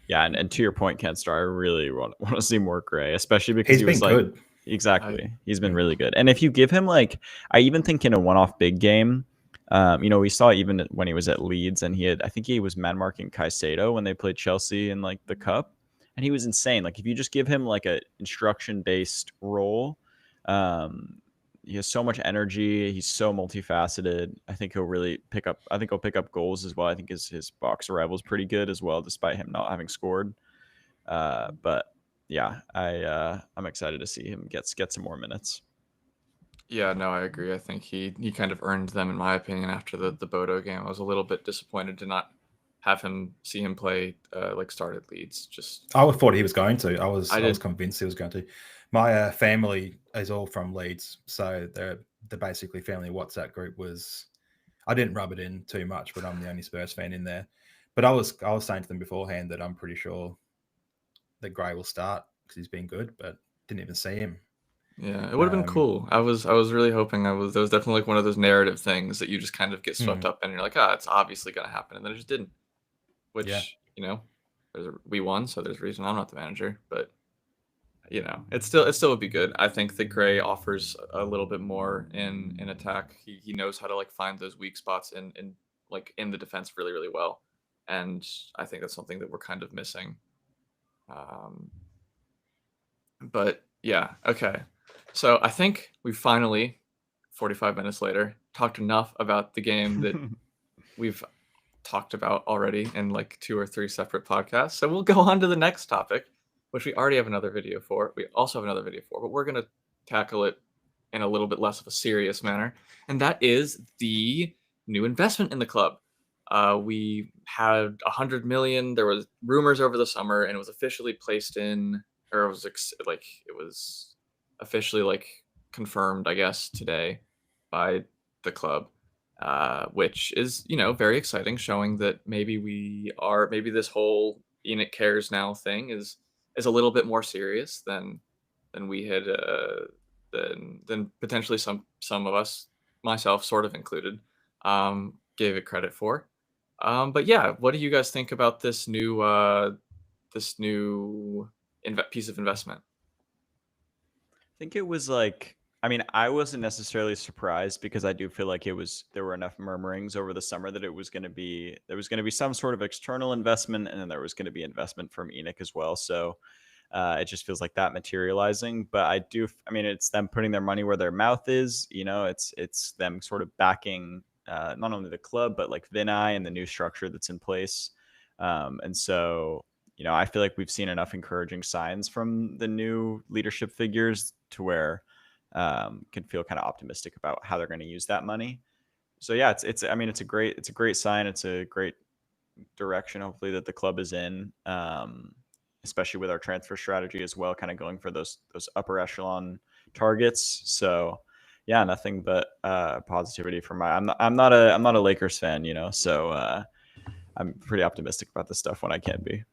yeah, and to your point, Ken Star, I really want to see more Gray, especially because He's he been was like, good. exactly, he's been really good. And if you give him I even think in a one-off big game, we saw even when he was at Leeds, and I think he was man marking Caicedo when they played Chelsea in like the cup, and he was insane. Like if you just give him like a instruction based role, he has so much energy. He's so multifaceted. I think he'll pick up goals as well. I think his box arrival is pretty good as well, despite him not having scored. But yeah, I'm excited to see him get some more minutes. Yeah, no, I agree. I think he kind of earned them, in my opinion, after the Bodo game. I was a little bit disappointed to not see him play like start at Leeds. I thought he was going to. I was did. convinced he was going to. My family is all from Leeds, so the basically family WhatsApp group was. I didn't rub it in too much, but I'm the only Spurs fan in there. But I was saying to them beforehand that I'm pretty sure that Gray will start because he's been good, but didn't even see him. Yeah, it would have been cool. I was really hoping there was definitely like one of those narrative things that you just kind of get swept up in, and you're like, it's obviously gonna happen, and then it just didn't. Which, we won, so there's a reason I'm not the manager, but it still would be good. I think that Gray offers a little bit more in attack. He knows how to like find those weak spots in like in the defense really, really well. And I think that's something that we're kind of missing. But yeah, okay. So I think we finally, 45 minutes later, talked enough about the game that we've talked about already in like 2 or 3 separate podcasts. So we'll go on to the next topic, which we already have another video for. We also have another video for, but we're going to tackle it in a little bit less of a serious manner. And that is the new investment in the club. We had 100 million. There was rumors over the summer, and it was officially placed in, or it was officially like confirmed, I guess, today by the club. which is, very exciting, showing that maybe this whole Enoch Cares Now thing is a little bit more serious than we had than potentially some of us, myself sort of included, gave it credit for. But yeah, what do you guys think about this new piece of investment? I think it was like, I mean, I wasn't necessarily surprised because I do feel like there were enough murmurings over the summer that there was going to be some sort of external investment, and then there was going to be investment from Enoch as well. So it just feels like that materializing. But I mean, it's them putting their money where their mouth is. It's them sort of backing not only the club but like Vinay and the new structure that's in place. And so I feel like we've seen enough encouraging signs from the new leadership figures to where can feel kind of optimistic about how they're going to use that money. So yeah, I mean, it's a great sign. It's a great direction, hopefully, that the club is in, especially with our transfer strategy as well, kind of going for those upper echelon targets. So yeah, nothing but positivity from I'm not a Lakers fan, so I'm pretty optimistic about this stuff when I can be.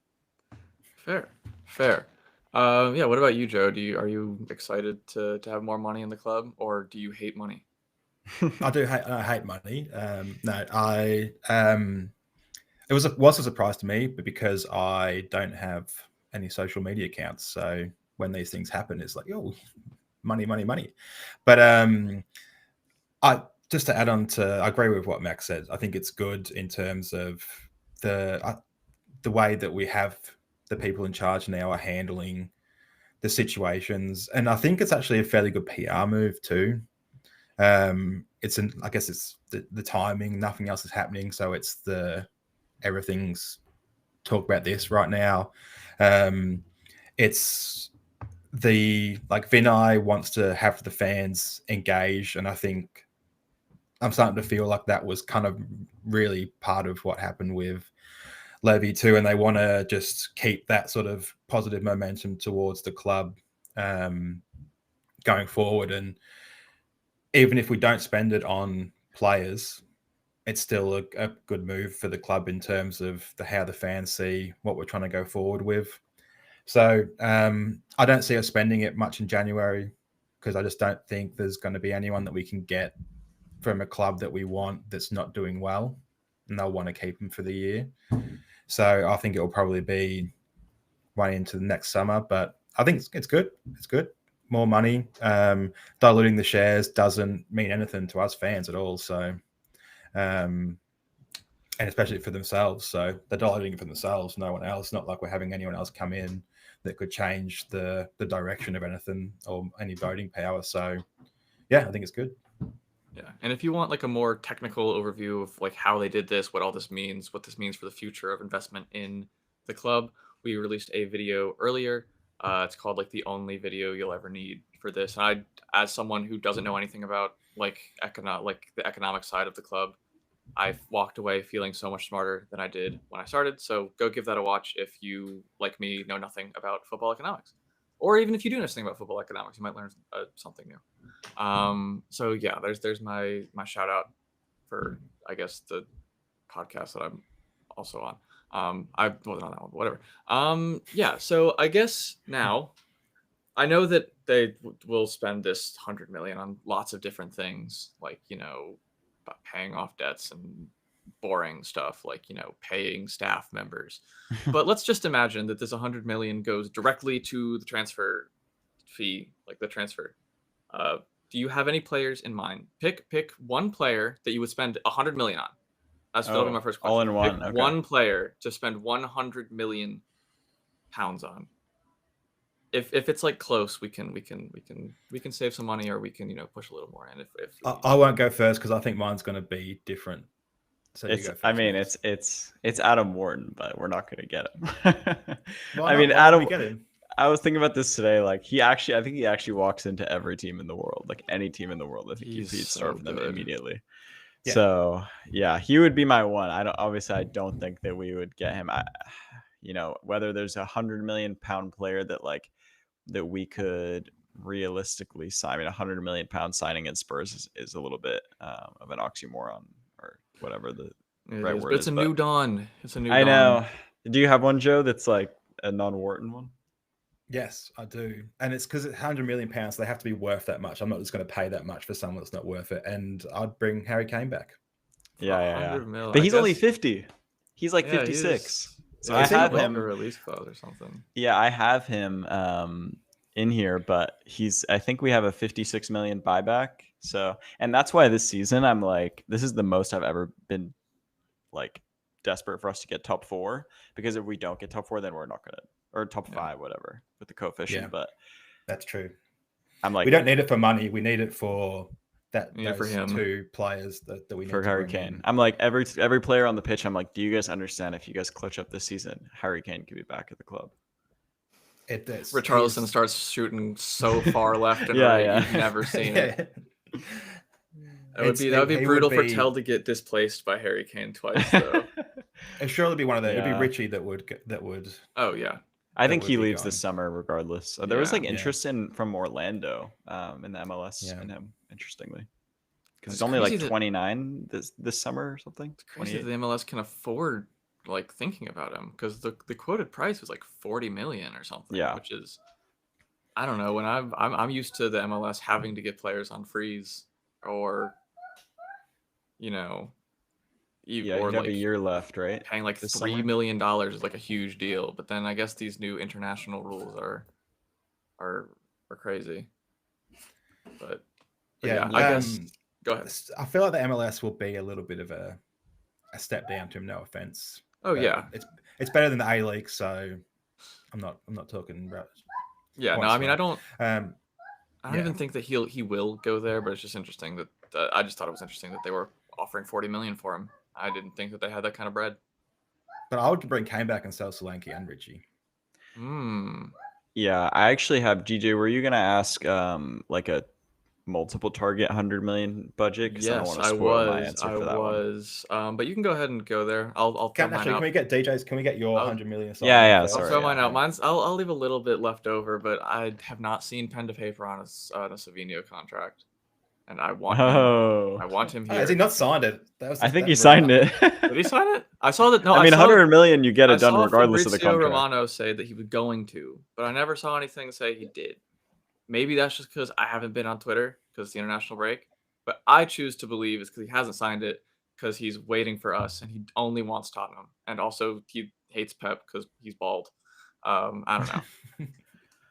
Fair, fair. Yeah. What about you, Joe? Are you excited to have more money in the club, or do you hate money? I hate money. No, it was a surprise to me, but because I don't have any social media accounts, so when these things happen, it's like, oh, money, money, money. But I just to add on to, I agree with what Max said. I think it's good in terms of the way that we have the people in charge now are handling the situations, and I think it's actually a fairly good PR move too. I guess it's the timing. Nothing else is happening, so it's everything's talk about this right now. It's Vinay wants to have the fans engaged, and I think I'm starting to feel like that was kind of really part of what happened with Levy too, and they want to just keep that sort of positive momentum towards the club going forward. And even if we don't spend it on players, it's still a good move for the club in terms of how the fans see what we're trying to go forward with. So I don't see us spending it much in January because I just don't think there's going to be anyone that we can get from a club that we want that's not doing well, and they'll want to keep them for the year. So I think it'll probably be way into the next summer, but I think it's good. It's good. More money. Diluting the shares doesn't mean anything to us fans at all. So, and especially for themselves. So they're diluting it for themselves, no one else. Not like we're having anyone else come in that could change the direction of anything or any voting power. So yeah, I think it's good. Yeah, and if you want like a more technical overview of like how they did this, what all this means, what this means for the future of investment in the club, we released a video earlier. It's called like the only video you'll ever need for this. And as someone who doesn't know anything about like the economic side of the club, I've walked away feeling so much smarter than I did when I started. So go give that a watch if you, like me, know nothing about football economics, or even if you do know something about football economics, you might learn something new. So yeah, there's my shout out for, I guess, the podcast that I'm also on. I wasn't on that one, but whatever. Yeah, so I guess now I know that they will spend this 100 million on lots of different things, like paying off debts and boring stuff, like paying staff members. But let's just imagine that this 100 million goes directly to the transfer fee, like the transfer. Do you have any players in mind? Pick one player that you would spend 100 million on. That'll be my first question. All in one. Pick Okay. one player to spend 100 million pounds on. If it's like close, we can save some money, or we can push a little more in. I won't go first because I think mine's going to be different. So you go first. I mean, it's Adam Wharton, but we're not going to get him. Why not get him? I was thinking about this today. Like I think he actually walks into every team in the world, like any team in the world. I think he'd start for them immediately. Yeah. So yeah, he would be my one. I don't think that we would get him. Whether there's a 100 million pound player that we could realistically sign. I mean, £100 million signing at Spurs is a little bit of an oxymoron or whatever the right word But it's is. a new dawn. It's a new I dawn. know. Do you have one, Joe, that's like a non-Wharton one? Yes, I do. And it's because it's £100 million. They have to be worth that much. I'm not just going to pay that much for someone that's not worth it. And I'd bring Harry Kane back. Yeah. 100 mil. But I he's only guess- 50. He's like Yeah, 56. So yeah, I he's in have like him. a release clause or something. Yeah, I have him in here, but I think we have a 56 million buyback. So, and that's why this season I'm like, this is the most I've ever been like desperate for us to get top 4, because if we don't get top 4, then we're not gonna, or top 5, whatever, with the coefficient. Yeah. But That's true. I'm like, we don't need it for money. We need it for Yeah, for those him. 2 players that we need for to Harry bring Kane. in. I'm like, every player on the pitch, I'm like, do you guys understand if you guys clutch up this season, Harry Kane could be back at the club? Richarlison starts shooting so far left and Yeah, right, yeah. you've never seen it. That would be He brutal would for be- Tell to get displaced by Harry Kane twice, though. It'd surely be one of them. It'd Yeah. be Richie that would. Oh yeah, I that think would he be leaves gone. this summer regardless. There was like Yeah. interest from Orlando in the MLS in him, interestingly. Because It's he's only crazy like that- 29 this summer or something. it's crazy that 28. the MLS can afford like thinking about him, because the quoted price was like 40 million or something. Yeah. Which is, I don't know. When I'm used to the MLS having to get players on freeze, or Yeah, or you have like a year left, right? paying like this $3 summer? million is like a huge deal. But then I guess these new international rules are crazy. But yeah, I guess go ahead. I feel like the MLS will be a little bit of a step down to him. No offense. Oh But yeah, it's better than the A League, so I'm not talking about. yeah. No, once I mean more. I don't Yeah. even think that he will go there. But it's just interesting that I just thought it was interesting that they were offering 40 million for him. I didn't think that they had that kind of bread. But I would bring Kane back and sell Solanke and Richie. Yeah, I actually have GJ. Were you gonna ask like a multiple target 100 million budget? Because I don't Yes, want to I spoil my was. answer I for that one. was. But you can go ahead and go there. I'll throw mine Can out. we get DJ's? Can we get your I'll- 100 million? Yeah, I'll sorry, throw mine yeah. out. I'll leave a little bit left over, but I have not seen pen to paper on a Savinho contract, and I want him. Oh, I want him Oh, here. has he not signed it? I think he signed it. Did he sign it? I saw that. No, I mean, saw 100 million, you get I it done saw regardless of the Fabrizio contract. Romano say that he was going to, but I never saw anything say he did. Maybe that's just because I haven't been on Twitter because it's the international break. But I choose to believe it's because he hasn't signed it, because he's waiting for us and he only wants Tottenham, and also he hates Pep because he's bald. I don't know.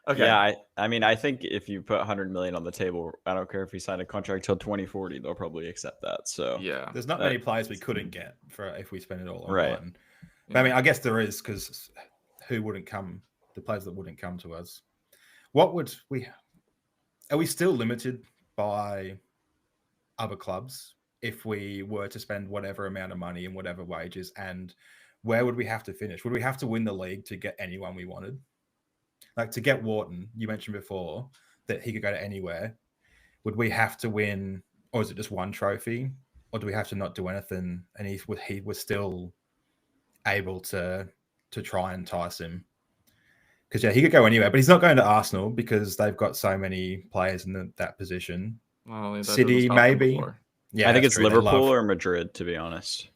Okay. Yeah, I mean, I think if you put 100 million on the table, I don't care if he signed a contract till 2040, they'll probably accept that. So Yeah. There's not many players we couldn't get for if we spend it all on Right. one. But, I mean, I guess there is, because who wouldn't come? The players that wouldn't come to us. What would we? Are we still limited by other clubs if we were to spend whatever amount of money and whatever wages? And where would we have to finish? Would we have to win the league to get anyone we wanted? Like to get Wharton, you mentioned before that he could go to anywhere. Would we have to win, or is it just one trophy, or do we have to not do anything? And he was still able to try and entice him, because yeah, he could go anywhere, but he's not going to Arsenal because they've got so many players in that position. Well, that City, doesn't stop them maybe. before. Yeah, I think that's it's true. They Liverpool love- or Madrid, to be honest.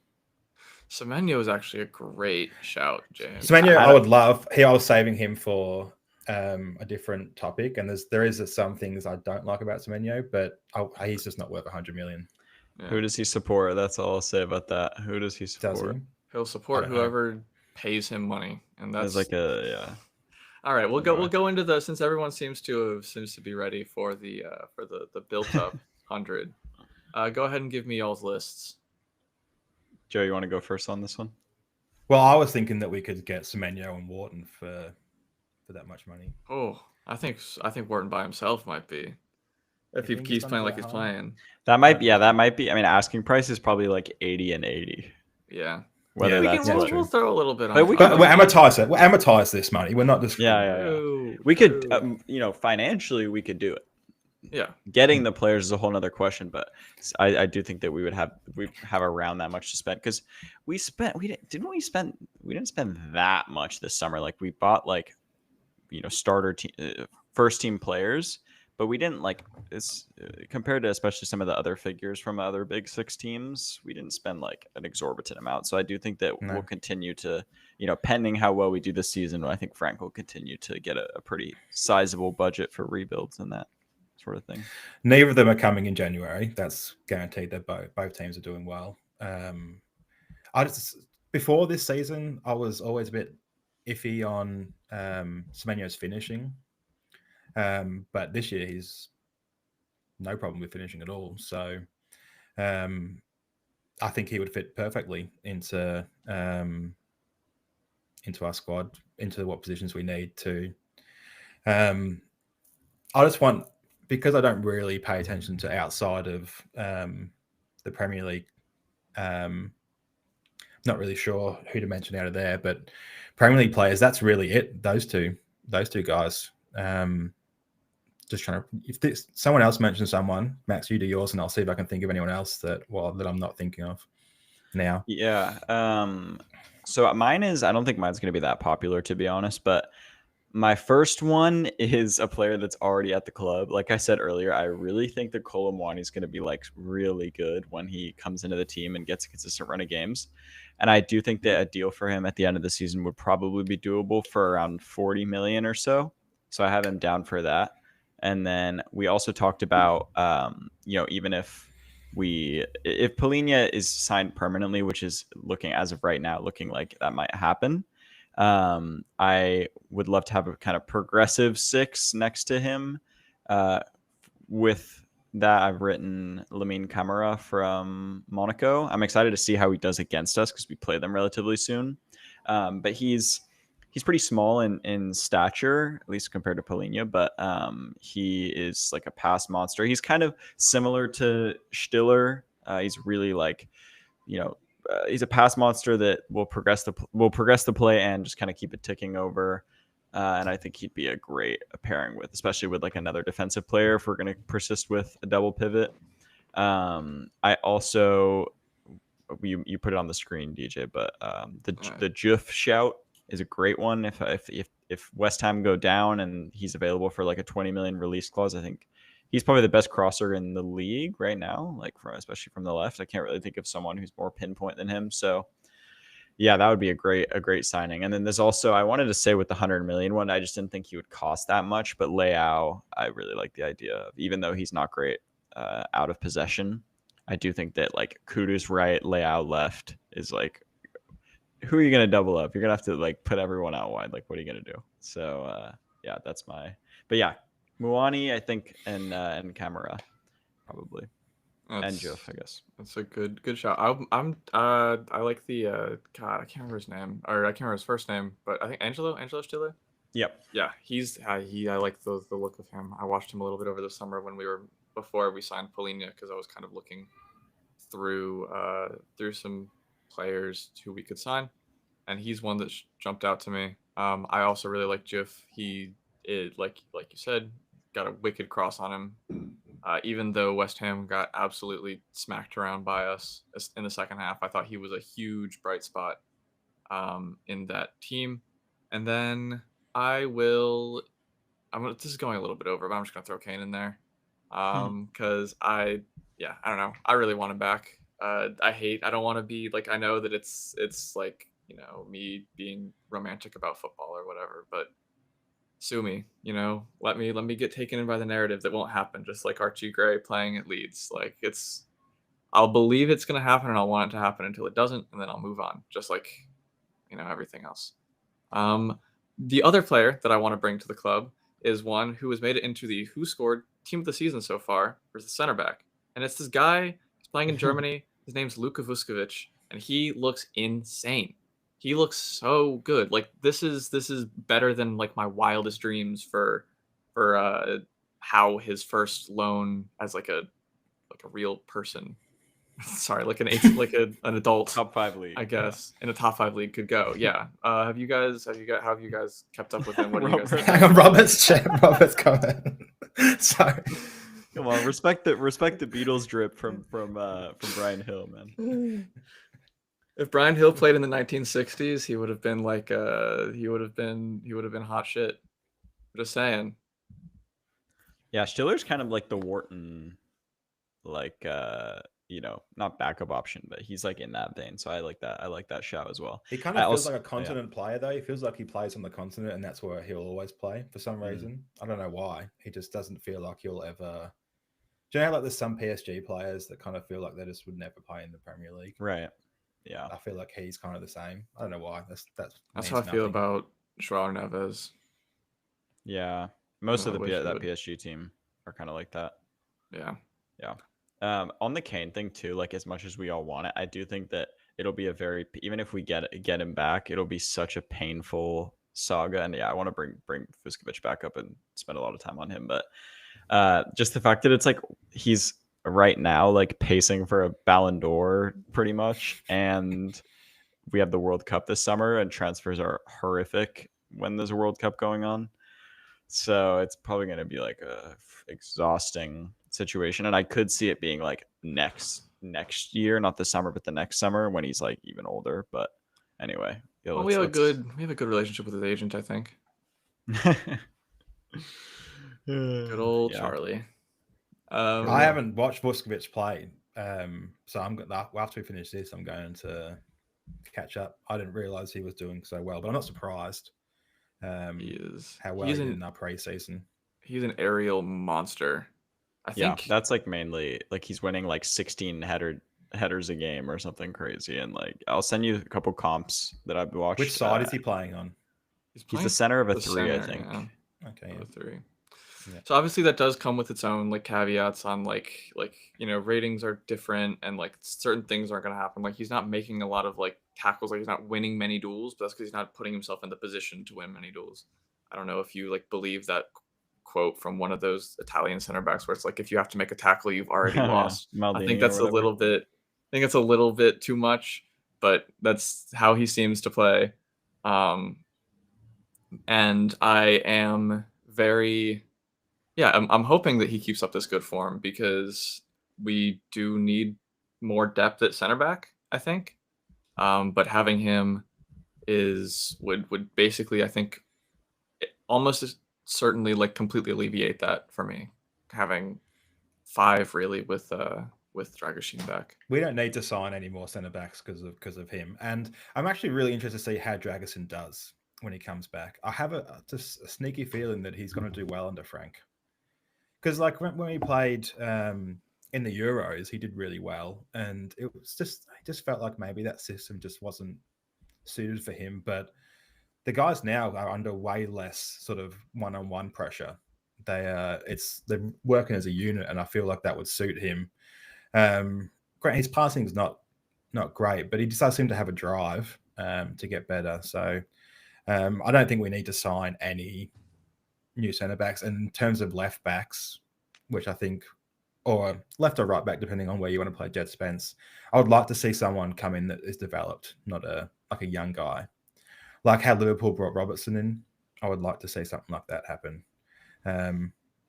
Semenyo is actually a great shout, James. Semenyo, I I don't- would love. I was saving him for a different topic, and there is some things I don't like about Semenyo, but he's just not worth 100 million. Yeah. Who does he support? That's all I'll say about that. Who does he Does support? he? He'll I support don't know. whoever pays him money, and that's As like all right. We'll Anyway. go into the, since everyone seems to be ready for the built up 100. Go ahead and give me y'all's lists. Joe, you want to go first on this one? Well, I was thinking that we could get Semenyo and Wharton for that much money. Oh, I think Wharton by himself might be, if he think keeps he's playing done like that he's hard? playing. That might be. Yeah, that might be. I mean, asking price is probably like 80 and 80. Yeah. Whether Yeah, that's yeah, what. We'll throw a little bit on. But we But could- we'll amortize it. We'll amortize this money. We're not just Yeah. We could, financially, we could do it. Yeah. Getting the players is a whole nother question, but I do think that we have around that much to spend, because we didn't spend that much this summer. Like we bought starter team, first team players, but we didn't like it's compared to especially some of the other figures from other Big Six teams. We didn't spend like an exorbitant amount, so I do think that No. we'll continue to, pending how well we do this season, I think Frank will continue to get a pretty sizable budget for rebuilds and that sort of thing. Neither of them are coming in January. That's guaranteed. That both teams are doing well. Before this season, I was always a bit iffy on Semenyo's finishing, but this year he's no problem with finishing at all. So I think he would fit perfectly into our squad, into what positions we need to. I just want, because I don't really pay attention to outside of the Premier League. Not really sure who to mention out of there, but Premier League players, that's really it. Those two guys. Just trying to, if someone else mentions someone, Max, you do yours, and I'll see if I can think of anyone else that I'm not thinking of now. Yeah. So mine is, I don't think mine's going to be that popular, to be honest, but my first one is a player that's already at the club. Like I said earlier, I really think that Kolo Muani is going to be like really good when he comes into the team and gets a consistent run of games. And I do think that a deal for him at the end of the season would probably be doable for around 40 million or so. So I have him down for that. And then we also talked about, even if Polina is signed permanently, which is looking as of right now, looking like that might happen. I would love to have a kind of progressive 6 next to him. With that, I've written Lamine Camara from Monaco. I'm excited to see how he does against us because we play them relatively soon. But he's pretty small in stature, at least compared to Polina, but he is like a pass monster. He's kind of similar to Stiller. He's really like, he's a pass monster that will progress the play and just kind of keep it ticking over. And I think he'd be a great pairing with, especially with like another defensive player if we're going to persist with a double pivot. I also, you put it on the screen, DJ, but the Juff shout is a great one. If West Ham go down and he's available for like a 20 million release clause, I think he's probably the best crosser in the league right now, like especially from the left. I can't really think of someone who's more pinpoint than him. So yeah, that would be a great signing. And then there's also, I wanted to say with the 100 million one, I just didn't think he would cost that much, but Leao, I really like the idea of, even though he's not great out of possession. I do think that like Kudus right, Leao left is like, who are you going to double up? You're going to have to like put everyone out wide. Like, what are you going to do? So yeah, but yeah, Muani, I think, and Camara probably. And Juff, I guess. That's a good shot. I like the God, I can't remember his name, or I can't remember his first name, but I think Angelo Stille. Yep. Yeah, I like the look of him. I watched him a little bit over the summer before we signed Polina, because I was kind of looking through some players who we could sign, and he's one that jumped out to me. I also really like Juff. He is like you said, got a wicked cross on him. Even though West Ham got absolutely smacked around by us in the second half, I thought he was a huge bright spot in that team. And then this is going a little bit over, but I'm just going to throw Kane in there because I don't know. I really want him back. I don't want to be like, I know that it's like, me being romantic about football or whatever, but sue me, let me get taken in by the narrative that won't happen, just like Archie Gray playing at Leeds. Like, I'll believe it's going to happen and I'll want it to happen until it doesn't, and then I'll move on, just like, everything else. The other player that I want to bring to the club is one who has made it into the Who Scored Team of the Season so far for the center back. And it's this guy, he's playing in Germany. His name's Luka Vuskovic, and he looks insane. He looks so good. Like, this is better than like my wildest dreams for how his first loan as like a real person. Sorry, like an adult top 5 league, I guess, in a top 5 league could go. Yeah. How have you guys kept up with him? What do you guys think? Hang on, Robert's coming. Sorry. Come on, respect the Beatles drip from Brian Hill, man. If Brian Hill played in the 1960s, he would have been like he would have been hot shit. Just saying. Yeah, Stiller's kind of like the Wharton, like not backup option, but he's like in that vein. So I like that. I like that shout as well. He kind I of feels also, like a yeah. continent player, though. He feels like he plays on the continent, and that's where he'll always play for some reason. I don't know why. He just doesn't feel like he'll ever. Do you know, like there's some PSG players that kind of feel like they just would never play in the Premier League. Right. Yeah. I feel like he's kind of the same. I don't know why. That That's how I means feel nothing. about Joao Neves. Yeah. Most of I wish he that would. PSG team are kind of like that. Yeah. Yeah. On the Kane thing too, like as much as we all want it, I do think that it'll be a very, even if we get him back, it'll be such a painful saga. And yeah, I want to bring Vuskovic back up and spend a lot of time on him. But just the fact that it's like he's right now like pacing for a Ballon d'Or pretty much, and we have the World Cup this summer, and transfers are horrific when there's a World Cup going on. So it's probably going to be like a exhausting situation, and I could see it being like next year, not this summer, but the next summer when he's like even older. But anyway, yeah, Well, let's. we have a good relationship with his agent, I think. Good old Yeah. Charlie. I haven't watched Vuskovic play, so after we finish this, I'm going to catch up. I didn't realize he was doing so well, but I'm not surprised. How well he did in our preseason. He's an aerial monster. I think that's like mainly like he's winning like 16 headers a game or something crazy, and like I'll send you a couple comps that I've watched. Which side is he playing on? He's the center of a 3, I think. Yeah. Okay, a 3. Yeah. So obviously that does come with its own like caveats on like ratings are different, and like certain things aren't going to happen. Like he's not making a lot of like tackles, like he's not winning many duels, but that's because he's not putting himself in the position to win many duels. I don't know if you like believe that quote from one of those Italian center backs where it's like if you have to make a tackle, you've already lost. I think that's a little bit. I think it's a little bit too much, but that's how he seems to play. And I am very. Yeah, I'm hoping that he keeps up this good form because we do need more depth at center back, I think. But having him would basically, I think, almost certainly like completely alleviate that for me. Having 5 really with Dragoshin back. We don't need to sign any more centre backs because of him, and I'm actually really interested to see how Dragusin does when he comes back. I have just a sneaky feeling that he's going to do well under Frank. Because like when he played in the Euros, he did really well, and it just felt like maybe that system just wasn't suited for him. But the guys now are under way less sort of one-on-one pressure. They're working as a unit, and I feel like that would suit him. His passing is not great, but he just does seem to have a drive to get better. So I don't think we need to sign any new centre backs. And in terms of left backs, which I think, or left or right back, depending on where you want to play Jed Spence, I would like to see someone come in that is developed, not a young guy. Like how Liverpool brought Robertson in, I would like to see something like that happen.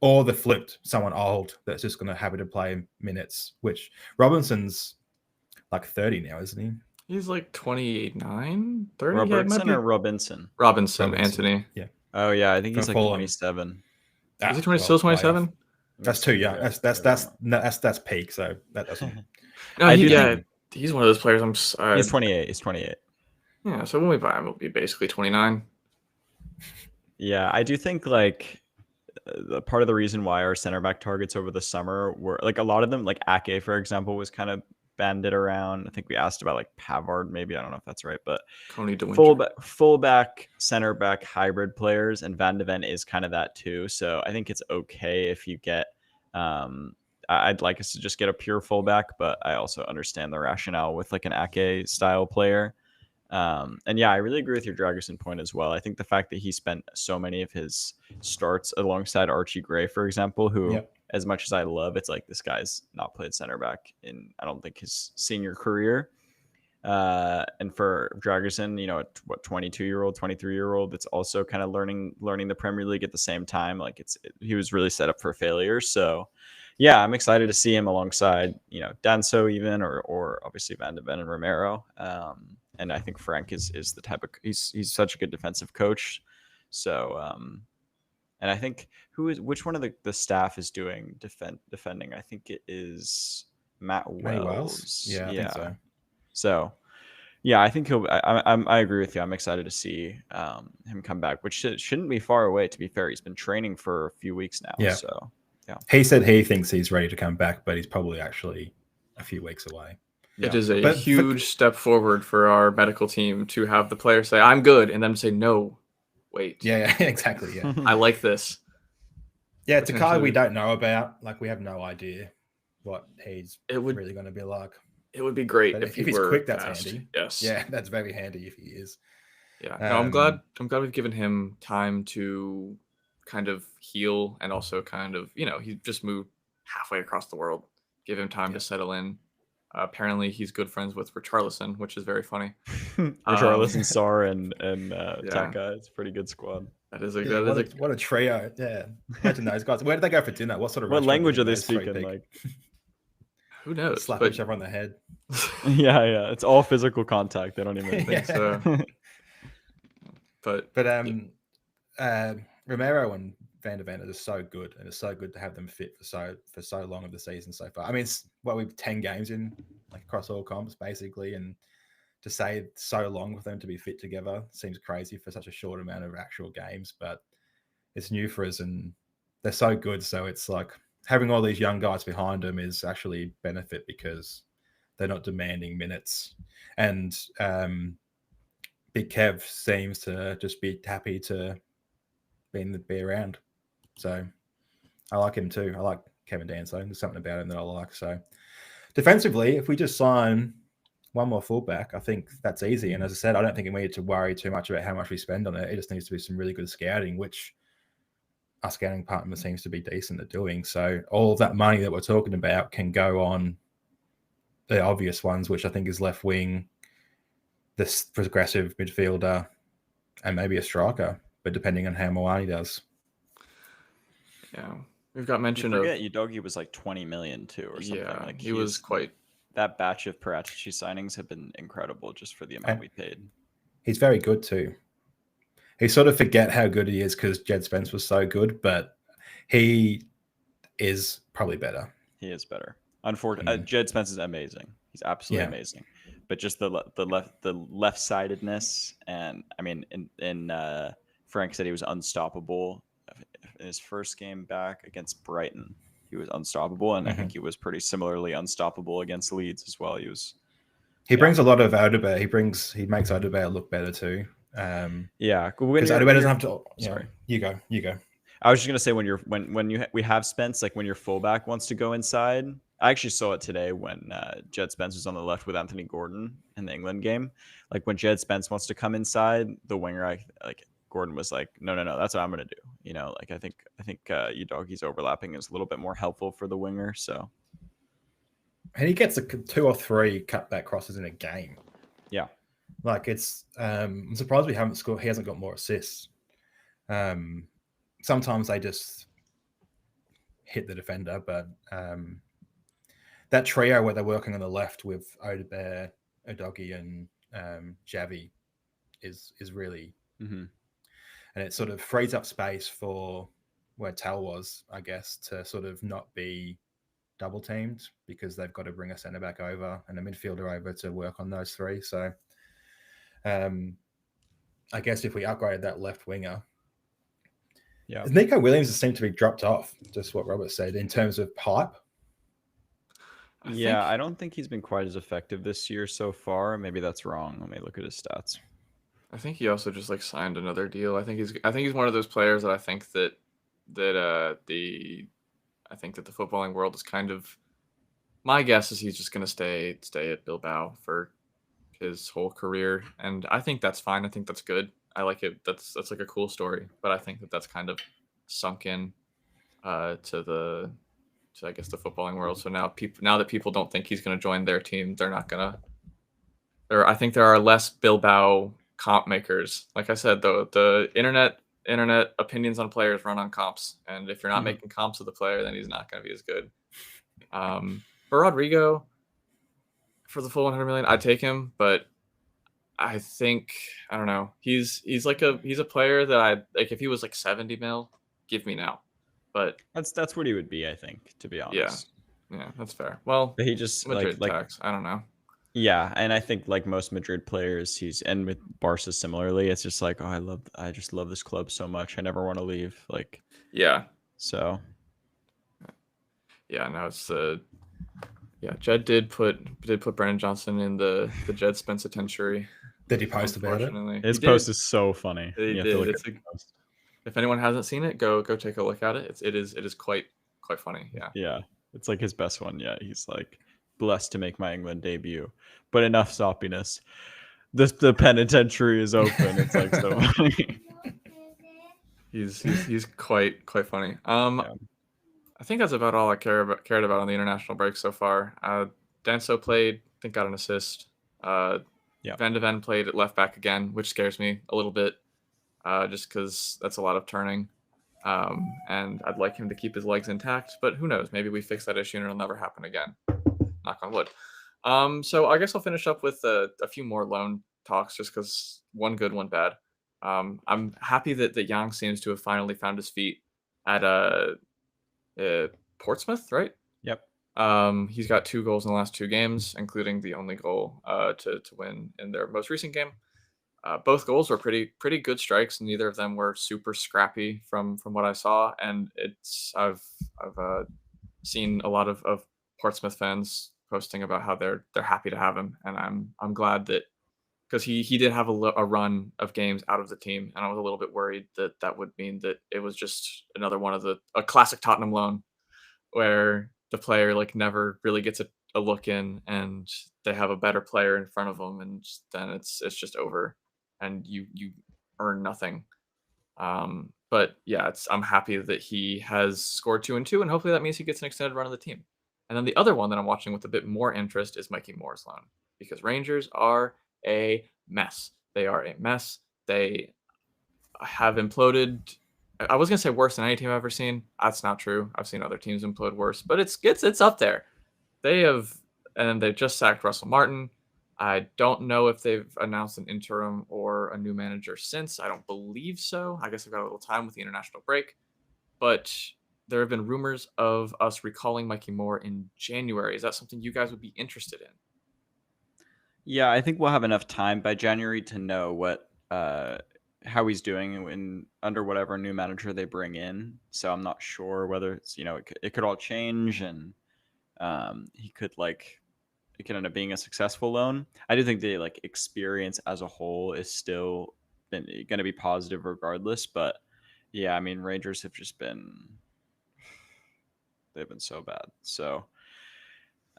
Or the flipped, someone old that's just going to happy to play minutes, which Robinson's like 30 now, isn't he? He's like 29, 30. Robertson or Robinson? Robinson, Anthony. Yeah. Oh yeah, I think he's like 27. Is he still 27? That's too young. That's peak. So that doesn't. No, he's one of those players. He's 28. He's 28. Yeah, so when we buy him, it'll be basically 29. Yeah, I do think like part of the reason why our center back targets over the summer were like a lot of them, like Ake, for example, was kind of banded around. I think we asked about like Pavard, maybe. I don't know if that's right, but fullback, center back hybrid players, and Van de Ven is kind of that too. So I think it's okay if you get. I'd like us to just get a pure fullback, but I also understand the rationale with like an Ake style player. And yeah, I really agree with your Dragusin point as well. I think the fact that he spent so many of his starts alongside Archie Gray, for example, who, as much as I love, it's like this guy's not played center back in, I don't think, his senior career. And for Dragusin, 22-year-old, 23-year-old, it's also kind of learning the Premier League at the same time. Like he was really set up for failure. So yeah, I'm excited to see him alongside, Danso even, or obviously Van de Ven and Romero. And I think Frank is the type of he's such a good defensive coach. So And I think which one of the staff is doing defending? I think it is Matt Matty Wales? Wells. Yeah, I think Yeah. so. So yeah, I think he'll. I agree with you. I'm excited to see him come back, which shouldn't be far away. To be fair, he's been training for a few weeks now. Yeah. So yeah, He said he thinks he's ready to come back, but he's probably actually a few weeks away. It yeah. is a But huge step forward for our medical team to have the player say, "I'm good," and them say, "No, wait, yeah, exactly. Yeah. I like this." Yeah, it's a guy we Potentially, don't know about. Like, we have no idea what he's it would really going to be like. it would be great But if he if he's were quick, that's fast. handy. Yes. Yeah, that's very handy if he is. Yeah. No, I'm glad. Um, I'm glad we've given him time to kind of heal and also kind of, he just moved halfway across the world. Give him time Yeah. to settle in. Apparently, he's good friends with Richarlison, which is very funny. Richarlison, Sarr, and Yeah. Taka. It's a pretty good squad. That is a yeah, what a trio. Yeah. Imagine those guys. Where did they go for dinner? What sort of What restaurant language did are they those three speaking? pick? Like, who knows? Slap But each other on the head. yeah, it's all physical contact. They don't even think so. But But Romero and Van der Ven are just so good, and it's so good to have them fit for so long of the season so far. I mean, it's we've 10 games in, like, across all comps basically, and to say so long for them to be fit together seems crazy for such a short amount of actual games, but it's new for us, and they're so good. So it's like having all these young guys behind them is actually benefit because they're not demanding minutes, and Big Kev seems to just be happy to be around. So I like him too. I like Kevin Danso. There's something about him that I like. So defensively, if we just sign one more fullback, I think that's easy. And as I said, I don't think we need to worry too much about how much we spend on it. It just needs to be some really good scouting, which our scouting partner seems to be decent at doing. So all of that money that we're talking about can go on the obvious ones, which I think is left wing, this progressive midfielder, and maybe a striker, but depending on how Moani does. yeah, we've got You mention of forget Udogi was like 20 million too, or something. yeah, Like he was quite. that batch of Paratici signings have been incredible just for the amount we paid. He's very good too. He sort of forget how good he is because Jed Spence was so good, but he is probably better. He is better. Unfortunately, Jed Spence is amazing. He's absolutely amazing. But just the left sidedness, and I mean, Frank said he was unstoppable in his first game back against Brighton. He was unstoppable, and I think he was pretty similarly unstoppable against Leeds as well. He brings a lot of Odebear. He makes Odebear look better too. Yeah, because Odebear doesn't have to. Sorry, you go. I was just gonna say we have Spence, like when your fullback wants to go inside. I actually saw it today when Jed Spence was on the left with Anthony Gordon in the England game. Like when Jed Spence wants to come inside, the winger, Gordon was like, no, that's what I'm gonna do. Like I think Udogi's overlapping is a little bit more helpful for the winger. So, and he gets 2 or 3 cutback crosses in a game. Yeah, like it's. I'm surprised we haven't scored. He hasn't got more assists. Sometimes they just hit the defender, but that trio where they're working on the left with Odebear, Udogi, and Javi is really, and it sort of frees up space for where Tal was, I guess, to sort of not be double teamed because they've got to bring a centre back over and a midfielder over to work on those 3. So I guess if we upgraded that left winger, Nico Williams seemed to be dropped off, just what Robert said, in terms of hype. I don't think he's been quite as effective this year so far. Maybe that's wrong. Let me look at his stats. I think he also just signed another deal. I think he's one of those players that I think that the footballing world is kind of. My guess is he's just going to stay at Bilbao for his whole career, and I think that's fine. I think that's good. I like it. That's like a cool story, but I think that's kind of sunk in to I guess the footballing world. So now that people don't think he's going to join their team, they're not going to. I think there are less Bilbao comp makers. Like I said, though, the internet opinions on players run on comps, and if you're not making comps of the player, then he's not going to be as good. For Rodrigo, for the full 100 million, I'd take him, but I think I don't know. He's a player that I like. If he was 70 mil, give me now. But That's what he would be, I think, to be yeah, honest. yeah, that's fair. Well, But he just Madrid tax. I don't know. yeah, and I think like most Madrid players, and with Barca similarly, it's just like, oh, I just love this club so much. I never want to leave. Like, Yeah, so yeah. No, it's yeah. Jed did put Brandon Johnson in the Jed Spencer Tenturi. Did he post about it? Unfortunately, his he post did. is so funny. He You have to did. look at the post. If anyone hasn't seen it, go take a look at it. It is quite funny. Yeah. Yeah, it's like his best one yet. He's like, blessed to make my England debut, but enough soppiness. The penitentiary is open. It's like so funny. He's quite funny. Yeah. I think that's about all I cared about on the international break so far. Danso played, I think got an assist. Yeah. Van de Ven played at left back again, which scares me a little bit, just because that's a lot of turning. And I'd like him to keep his legs intact, but who knows? Maybe we fix that issue and it'll never happen again. Knock on wood. So I guess I'll finish up with a few more loan talks, just because one good, one bad. I'm happy that Yang seems to have finally found his feet at Portsmouth, right? Yep. He's got 2 goals in the last 2 games, including the only goal to win in their most recent game. Both goals were pretty good strikes. Neither of them were super scrappy from what I saw, and I've seen a lot of Portsmouth fans posting about how they're happy to have him, and I'm glad that, because he did have a run of games out of the team, and I was a little bit worried that would mean that it was just another one of a classic Tottenham loan, where the player like never really gets a look in, and they have a better player in front of them, and then it's just over, and you earn nothing. But yeah, I'm happy that he has scored 2 and 2, and hopefully that means he gets an extended run of the team. And then the other one that I'm watching with a bit more interest is Mikey Moore's loan, because Rangers are a mess. They are a mess. They have imploded. I was gonna say worse than any team I've ever seen. That's not true. I've seen other teams implode worse, but it's up there. They have, and they just sacked Russell Martin. I don't know if they've announced an interim or a new manager since. I don't believe so. I guess I've got a little time with the international break, but there have been rumors of us recalling Mikey Moore in January. Is that something you guys would be interested in? Yeah, I think we'll have enough time by January to know what how he's doing under whatever new manager they bring in. So I'm not sure whether it's it could all change, and he could it could end up being a successful loan. I do think the experience as a whole is still going to be positive regardless. But yeah, I mean, Rangers have just they've been so bad. So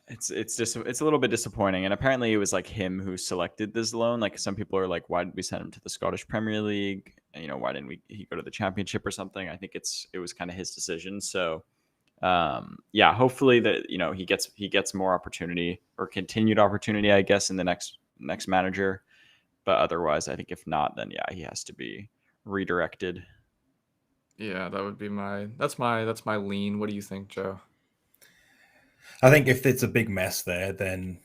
it's just a little bit disappointing. And apparently it was him who selected this loan. Like, some people are like, why did we send him to the Scottish Premier League? And, why didn't he go to the Championship or something? I think it was kind of his decision. So yeah, hopefully that he gets more opportunity, or continued opportunity, I guess, in the next manager. But otherwise, I think if not, then yeah, he has to be redirected. Yeah, that would be that's my lean. What do you think, Joe? I think if it's a big mess there, then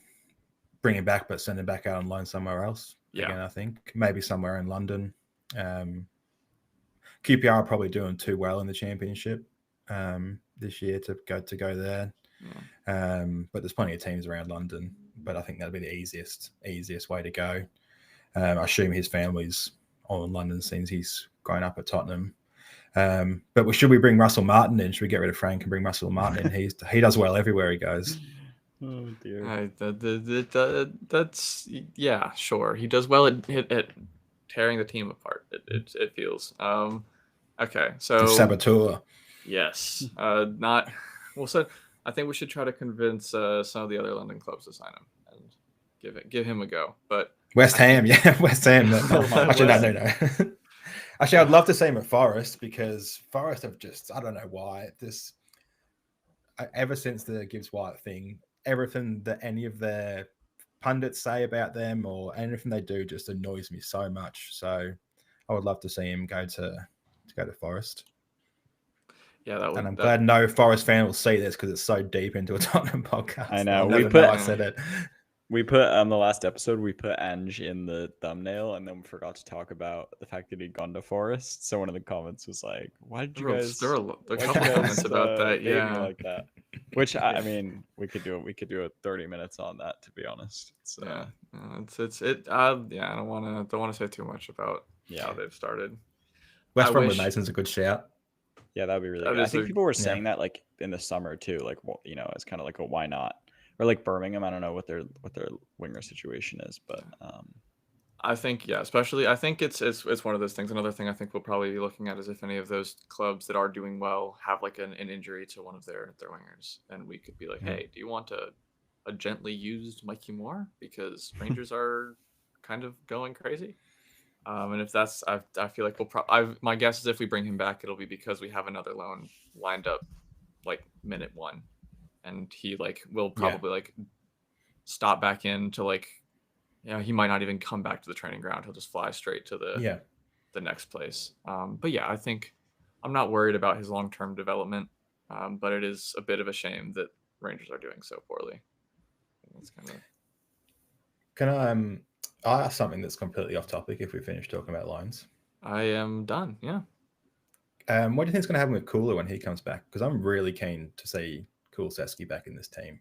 bring him back, but send him back out on loan somewhere else. Yeah. Again, I think maybe somewhere in London. QPR are probably doing too well in the Championship this year to go there. Yeah. But there's plenty of teams around London. But I think that'd be the easiest way to go. I assume his family's all in London since he's grown up at Tottenham. But should we bring Russell Martin in? Should we get rid of Frank and bring Russell Martin in? He does well everywhere he goes. Oh dear. That's yeah, sure. He does well at tearing the team apart. It feels. Okay, so the saboteur. Yes. Not. Well, so I think we should try to convince some of the other London clubs to sign him and give him a go. But West Ham, yeah, West Ham. Actually, no. Actually, I'd love to see him at Forest, because Forest have just, I don't know why, ever since the Gibbs White thing, everything that any of their pundits say about them or anything they do just annoys me so much. So I would love to see him go to Forest. Yeah, that would. And I'm glad no Forest fan will see this, because it's so deep into a Tottenham podcast. I know. I said it. We put on the last episode, we put Ange in the thumbnail, and then we forgot to talk about the fact that he'd gone to Forest. So one of the comments was like, "Why did you There guys? were a Why did you couple comments guys about that. bait me Yeah, like that?" Which I Yeah. mean, we could do it. We could do a 30 minutes on that, to be honest. So yeah. Yeah. I don't want to say too much about how yeah, they've started. West I Brom with wish Mason's a good shout. yeah, that'd be really that good. I is think a people were Yeah. saying that like in the summer too, like well, as kind of like a why not, or like Birmingham. I don't know what their winger situation is, but I think especially I think it's one of those things. Another thing I think we'll probably be looking at is if any of those clubs that are doing well have like an injury to one of their wingers, and we could be like, Mhm. hey, do you want a gently used Mikey Moore because Rangers are kind of going crazy. And if that's, I feel like my guess is if we bring him back, it'll be because we have another loan lined up like minute one, and he like will Yeah. probably like stop back in to like, he might not even come back to the training ground. He'll just fly straight to Yeah. the next place. But yeah, I think I'm not worried about his long term development, but it is a bit of a shame that Rangers are doing so poorly. That's kind of Can I ask something that's completely off topic if we finish talking about loans? I am done. Yeah. What do you think is going to happen with Kula when he comes back? Because I'm really keen to see Kulusevski back in this team.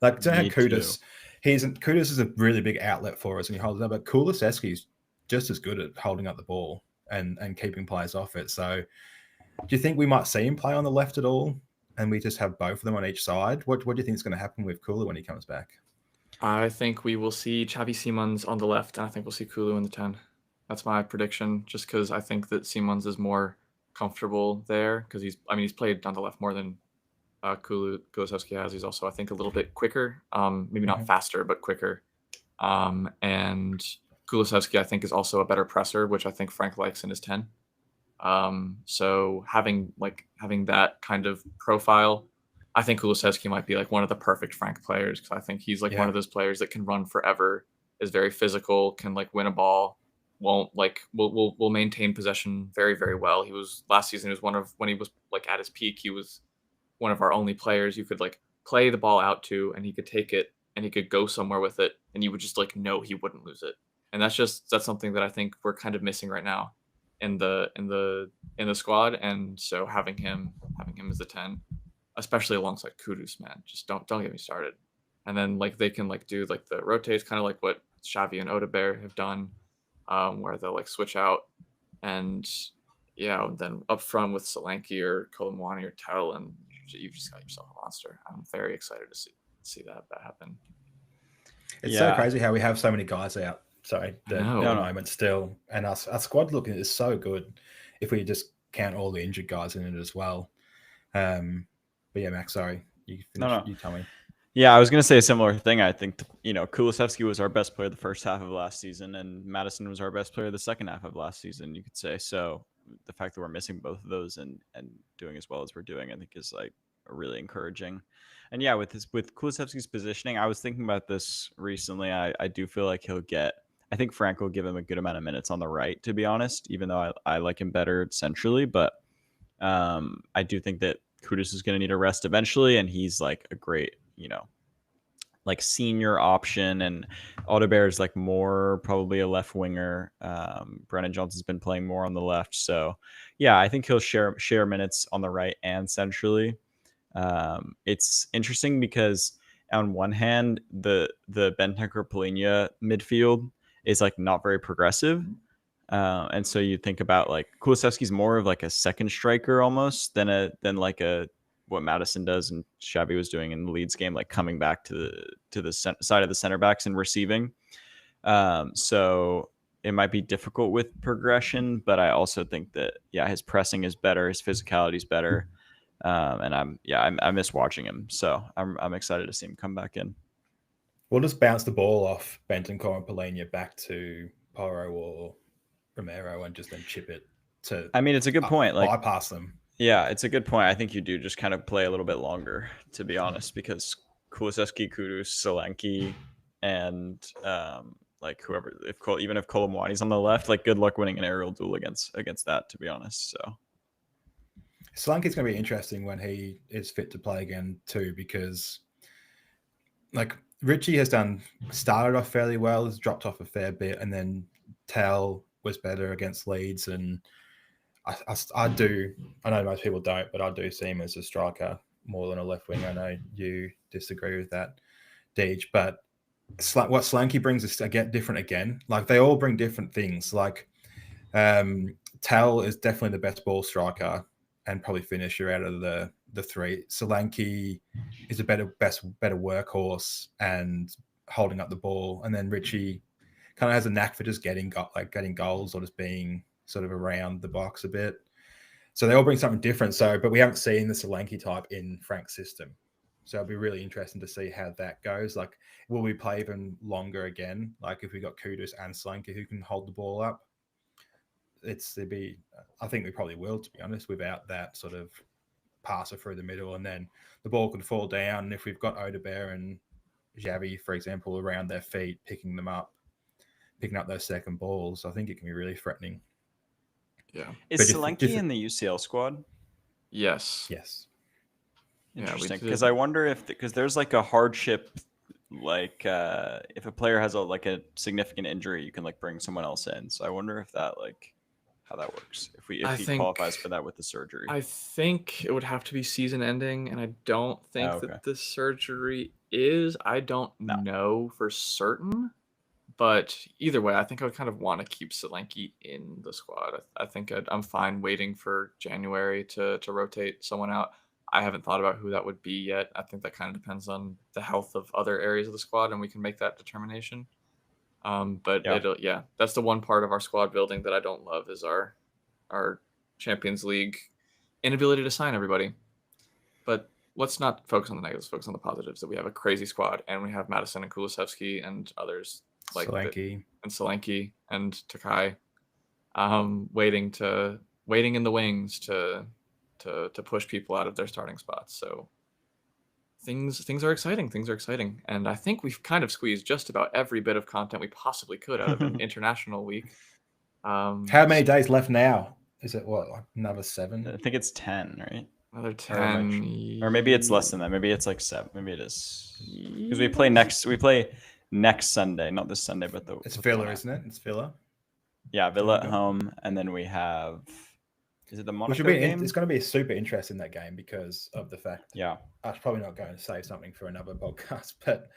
Like, don't have Me too. Kudus. Kudus is a really big outlet for us, and he holds it up. But Kulusevski's just as good at holding up the ball and keeping players off it. So, do you think we might see him play on the left at all, and we just have both of them on each side? What do you think is going to happen with Kula when he comes back? I think we will see Xavi Simons on the left, and I think we'll see Kulu in the 10. That's my prediction, just because I think that Simons is more comfortable there, because he's played on the left more than Kulusevski has. He's also, I think, a little bit quicker, maybe not faster, but quicker. And Kulusevski, I think, is also a better presser, which I think Frank likes in his 10. So having that kind of profile, I think Kulusevski might be like one of the perfect Frank players, because I think he's like one of those players that can run forever, is very physical, can like win a ball, won't like will maintain possession very, very well. He was last season, when he was like at his peak, he was one of our only players you could like play the ball out to, and he could take it and he could go somewhere with it, and you would just like know he wouldn't lose it. And that's something that I think we're kind of missing right now in the squad. And so having him as the 10, especially alongside Kudus, man, just don't get me started. And then like they can like do like the rotates, kind of like what Xavi and Odebear have done, where they'll like switch out, and then up front with Solanke or Kolomwani or Tell, and you've just got yourself a monster. I'm very excited to see that happen. It's so crazy how we have so many guys out. Sorry, at the moment still, and our squad looking is so good. If we just count all the injured guys in it as well. But yeah, Max, sorry, you finish. No. You tell me. Yeah, I was going to say a similar thing. I think, Kulusevski was our best player the first half of last season, and Madison was our best player the second half of last season, you could say. So the fact that we're missing both of those and doing as well as we're doing, I think is like really encouraging. And yeah, with Kulusevski's positioning, I was thinking about this recently. I do feel like I think Frank will give him a good amount of minutes on the right, to be honest, even though I like him better centrally. But I do think that Kudus is going to need a rest eventually, and he's like a great, like senior option, and Alderweireld is like more probably a left winger. Brennan Johnson's been playing more on the left, so yeah, I think he'll share minutes on the right and centrally. It's interesting because on one hand, the Bentancur Polina midfield is like not very progressive. And so you think about like Kulusevski's more of like a second striker almost than what Madison does and Xavi was doing in the Leeds game, like coming back to the side of the center backs and receiving. So it might be difficult with progression, but I also think that his pressing is better, his physicality is better, and I miss watching him, so I'm excited to see him come back in. We'll just bounce the ball off Bentancur and Polina back to Porro or Romero and just then chip it to. I mean, it's a good point. Like bypass them. Yeah, it's a good point. I think you do just kind of play a little bit longer, to be honest, because Kulusevski, Kudus, Solanke, and like whoever, even if Kolomwani's on the left, like good luck winning an aerial duel against that, to be honest. So Solanke's going to be interesting when he is fit to play again too, because like Richie has started off fairly well, has dropped off a fair bit, and then Tal was better against Leeds, and I know most people don't, but I do see him as a striker more than a left wing. I know you disagree with that, Deej, but what Slanky brings is different again. Like they all bring different things. Like Tal is definitely the best ball striker and probably finisher out of the three. Solanke is a better workhorse and holding up the ball, and then Richie kind of has a knack for just getting goals or just being sort of around the box a bit. So they all bring something different. So, but we haven't seen the Solanke type in Frank's system. So it'll be really interesting to see how that goes. Like, will we play even longer again? Like if we got Kudus and Solanke who can hold the ball up, I think we probably will, to be honest, without that sort of passer through the middle, and then the ball could fall down. And if we've got Odebear and Xavi, for example, around their feet, picking up those second balls, I think it can be really threatening. Yeah. Is Solanke in the UCL squad? Yes. Yes. Interesting, because I wonder because there's like a hardship, like if a player has a significant injury, you can like bring someone else in. So I wonder if that how that works if he qualifies for that with the surgery. I think it would have to be season ending, and I don't think that the surgery is. I don't know for certain, but either way, I think I would kind of want to keep Solanke in the squad. I think I'm fine waiting for January to rotate someone out. I haven't thought about who that would be yet. I think that kind of depends on the health of other areas of the squad, and we can make that determination. But that's the one part of our squad building that I don't love is our Champions League inability to sign everybody. But let's not focus on the negatives, focus on the positives, that we have a crazy squad and we have Madison and Kulusevski and others like Solanke and Takai waiting in the wings to push people out of their starting spots. So things are exciting, and I think we've kind of squeezed just about every bit of content we possibly could out of an international week. How many days left now? Is it another 7? I think it's 10, right? Another 10, or maybe it's less than that. Maybe it's like 7. Maybe it is because we play next Sunday, not this Sunday, but it's Villa, isn't it? It's Villa. Yeah, Villa at home, and then we have. Is it the Monaco game? It's going to be super interesting, that game, because of the fact. Yeah. I was probably not going to say something for another podcast, but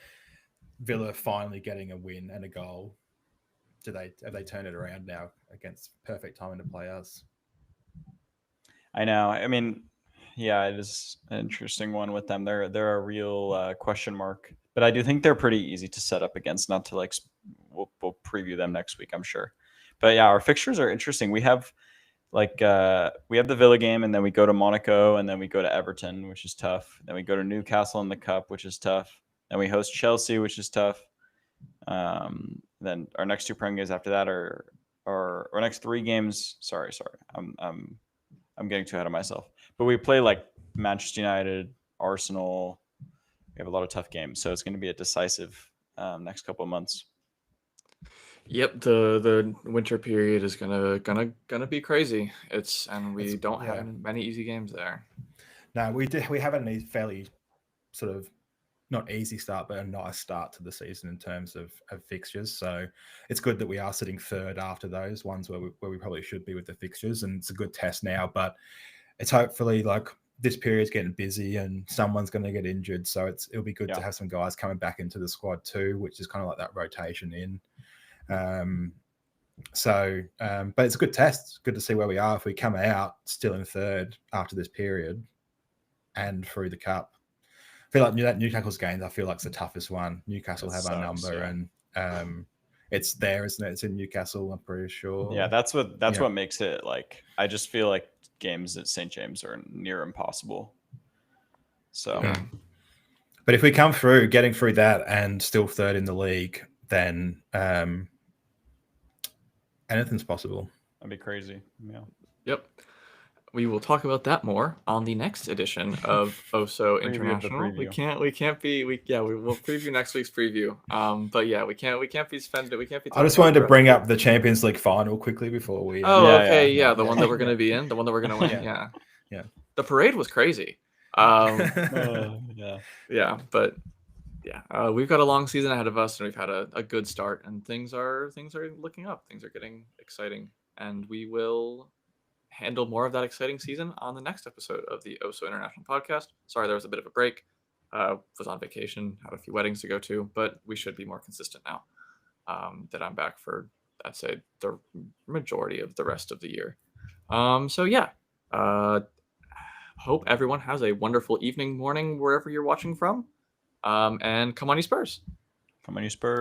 Villa finally getting a win and a goal. Have they turned it around now against perfect timing to play us? I know. I mean, yeah, it is an interesting one with them. They're a real question mark, but I do think they're pretty easy to set up against. Not to we'll preview them next week, I'm sure. But yeah, our fixtures are interesting. We have we have the Villa game, and then we go to Monaco, and then we go to Everton, which is tough. Then we go to Newcastle in the Cup, which is tough. Then we host Chelsea, which is tough. Then our next 2 Prem games after that are our next 3 games. Sorry, I'm getting too ahead of myself. But we play like Manchester United, Arsenal. We have a lot of tough games, so it's going to be a decisive next couple of months. Yep, the winter period is gonna be crazy. We don't have many easy games there. No, we have a fairly sort of not easy start, but a nice start to the season in terms of fixtures. So it's good that we are sitting third after those ones where we probably should be with the fixtures, and it's a good test now. But it's hopefully like this period's getting busy and someone's going to get injured, so it'll be good to have some guys coming back into the squad too, which is kind of like that rotation in. But it's a good test. It's good to see where we are if we come out still in third after this period and through the cup. I feel like that Newcastle's game, I feel like it's the toughest one. Newcastle have our number, and it's there, isn't it? It's in Newcastle, I'm pretty sure. Yeah, that's what makes it like. I just feel like games at St. James are near impossible. So, but if we come through, getting through that and still third in the league, then anything's possible. That'd be crazy. Yeah. Yep. We will talk about that more on the next edition of Oso International. We will preview next week's preview. But yeah, we can't be spending. We can't be. I just wanted to bring up the Champions League final quickly before we. The one that we're going to be in, the one that we're going to win. Yeah. The parade was crazy. But Yeah, we've got a long season ahead of us, and we've had a good start, and things are looking up. Things are getting exciting, and we will handle more of that exciting season on the next episode of the OSO International Podcast. Sorry, there was a bit of a break. Was on vacation, had a few weddings to go to, but we should be more consistent now that I'm back for, I'd say, the majority of the rest of the year. So yeah, hope everyone has a wonderful evening, morning, wherever you're watching from. And come on, you Spurs. Come on, you Spurs.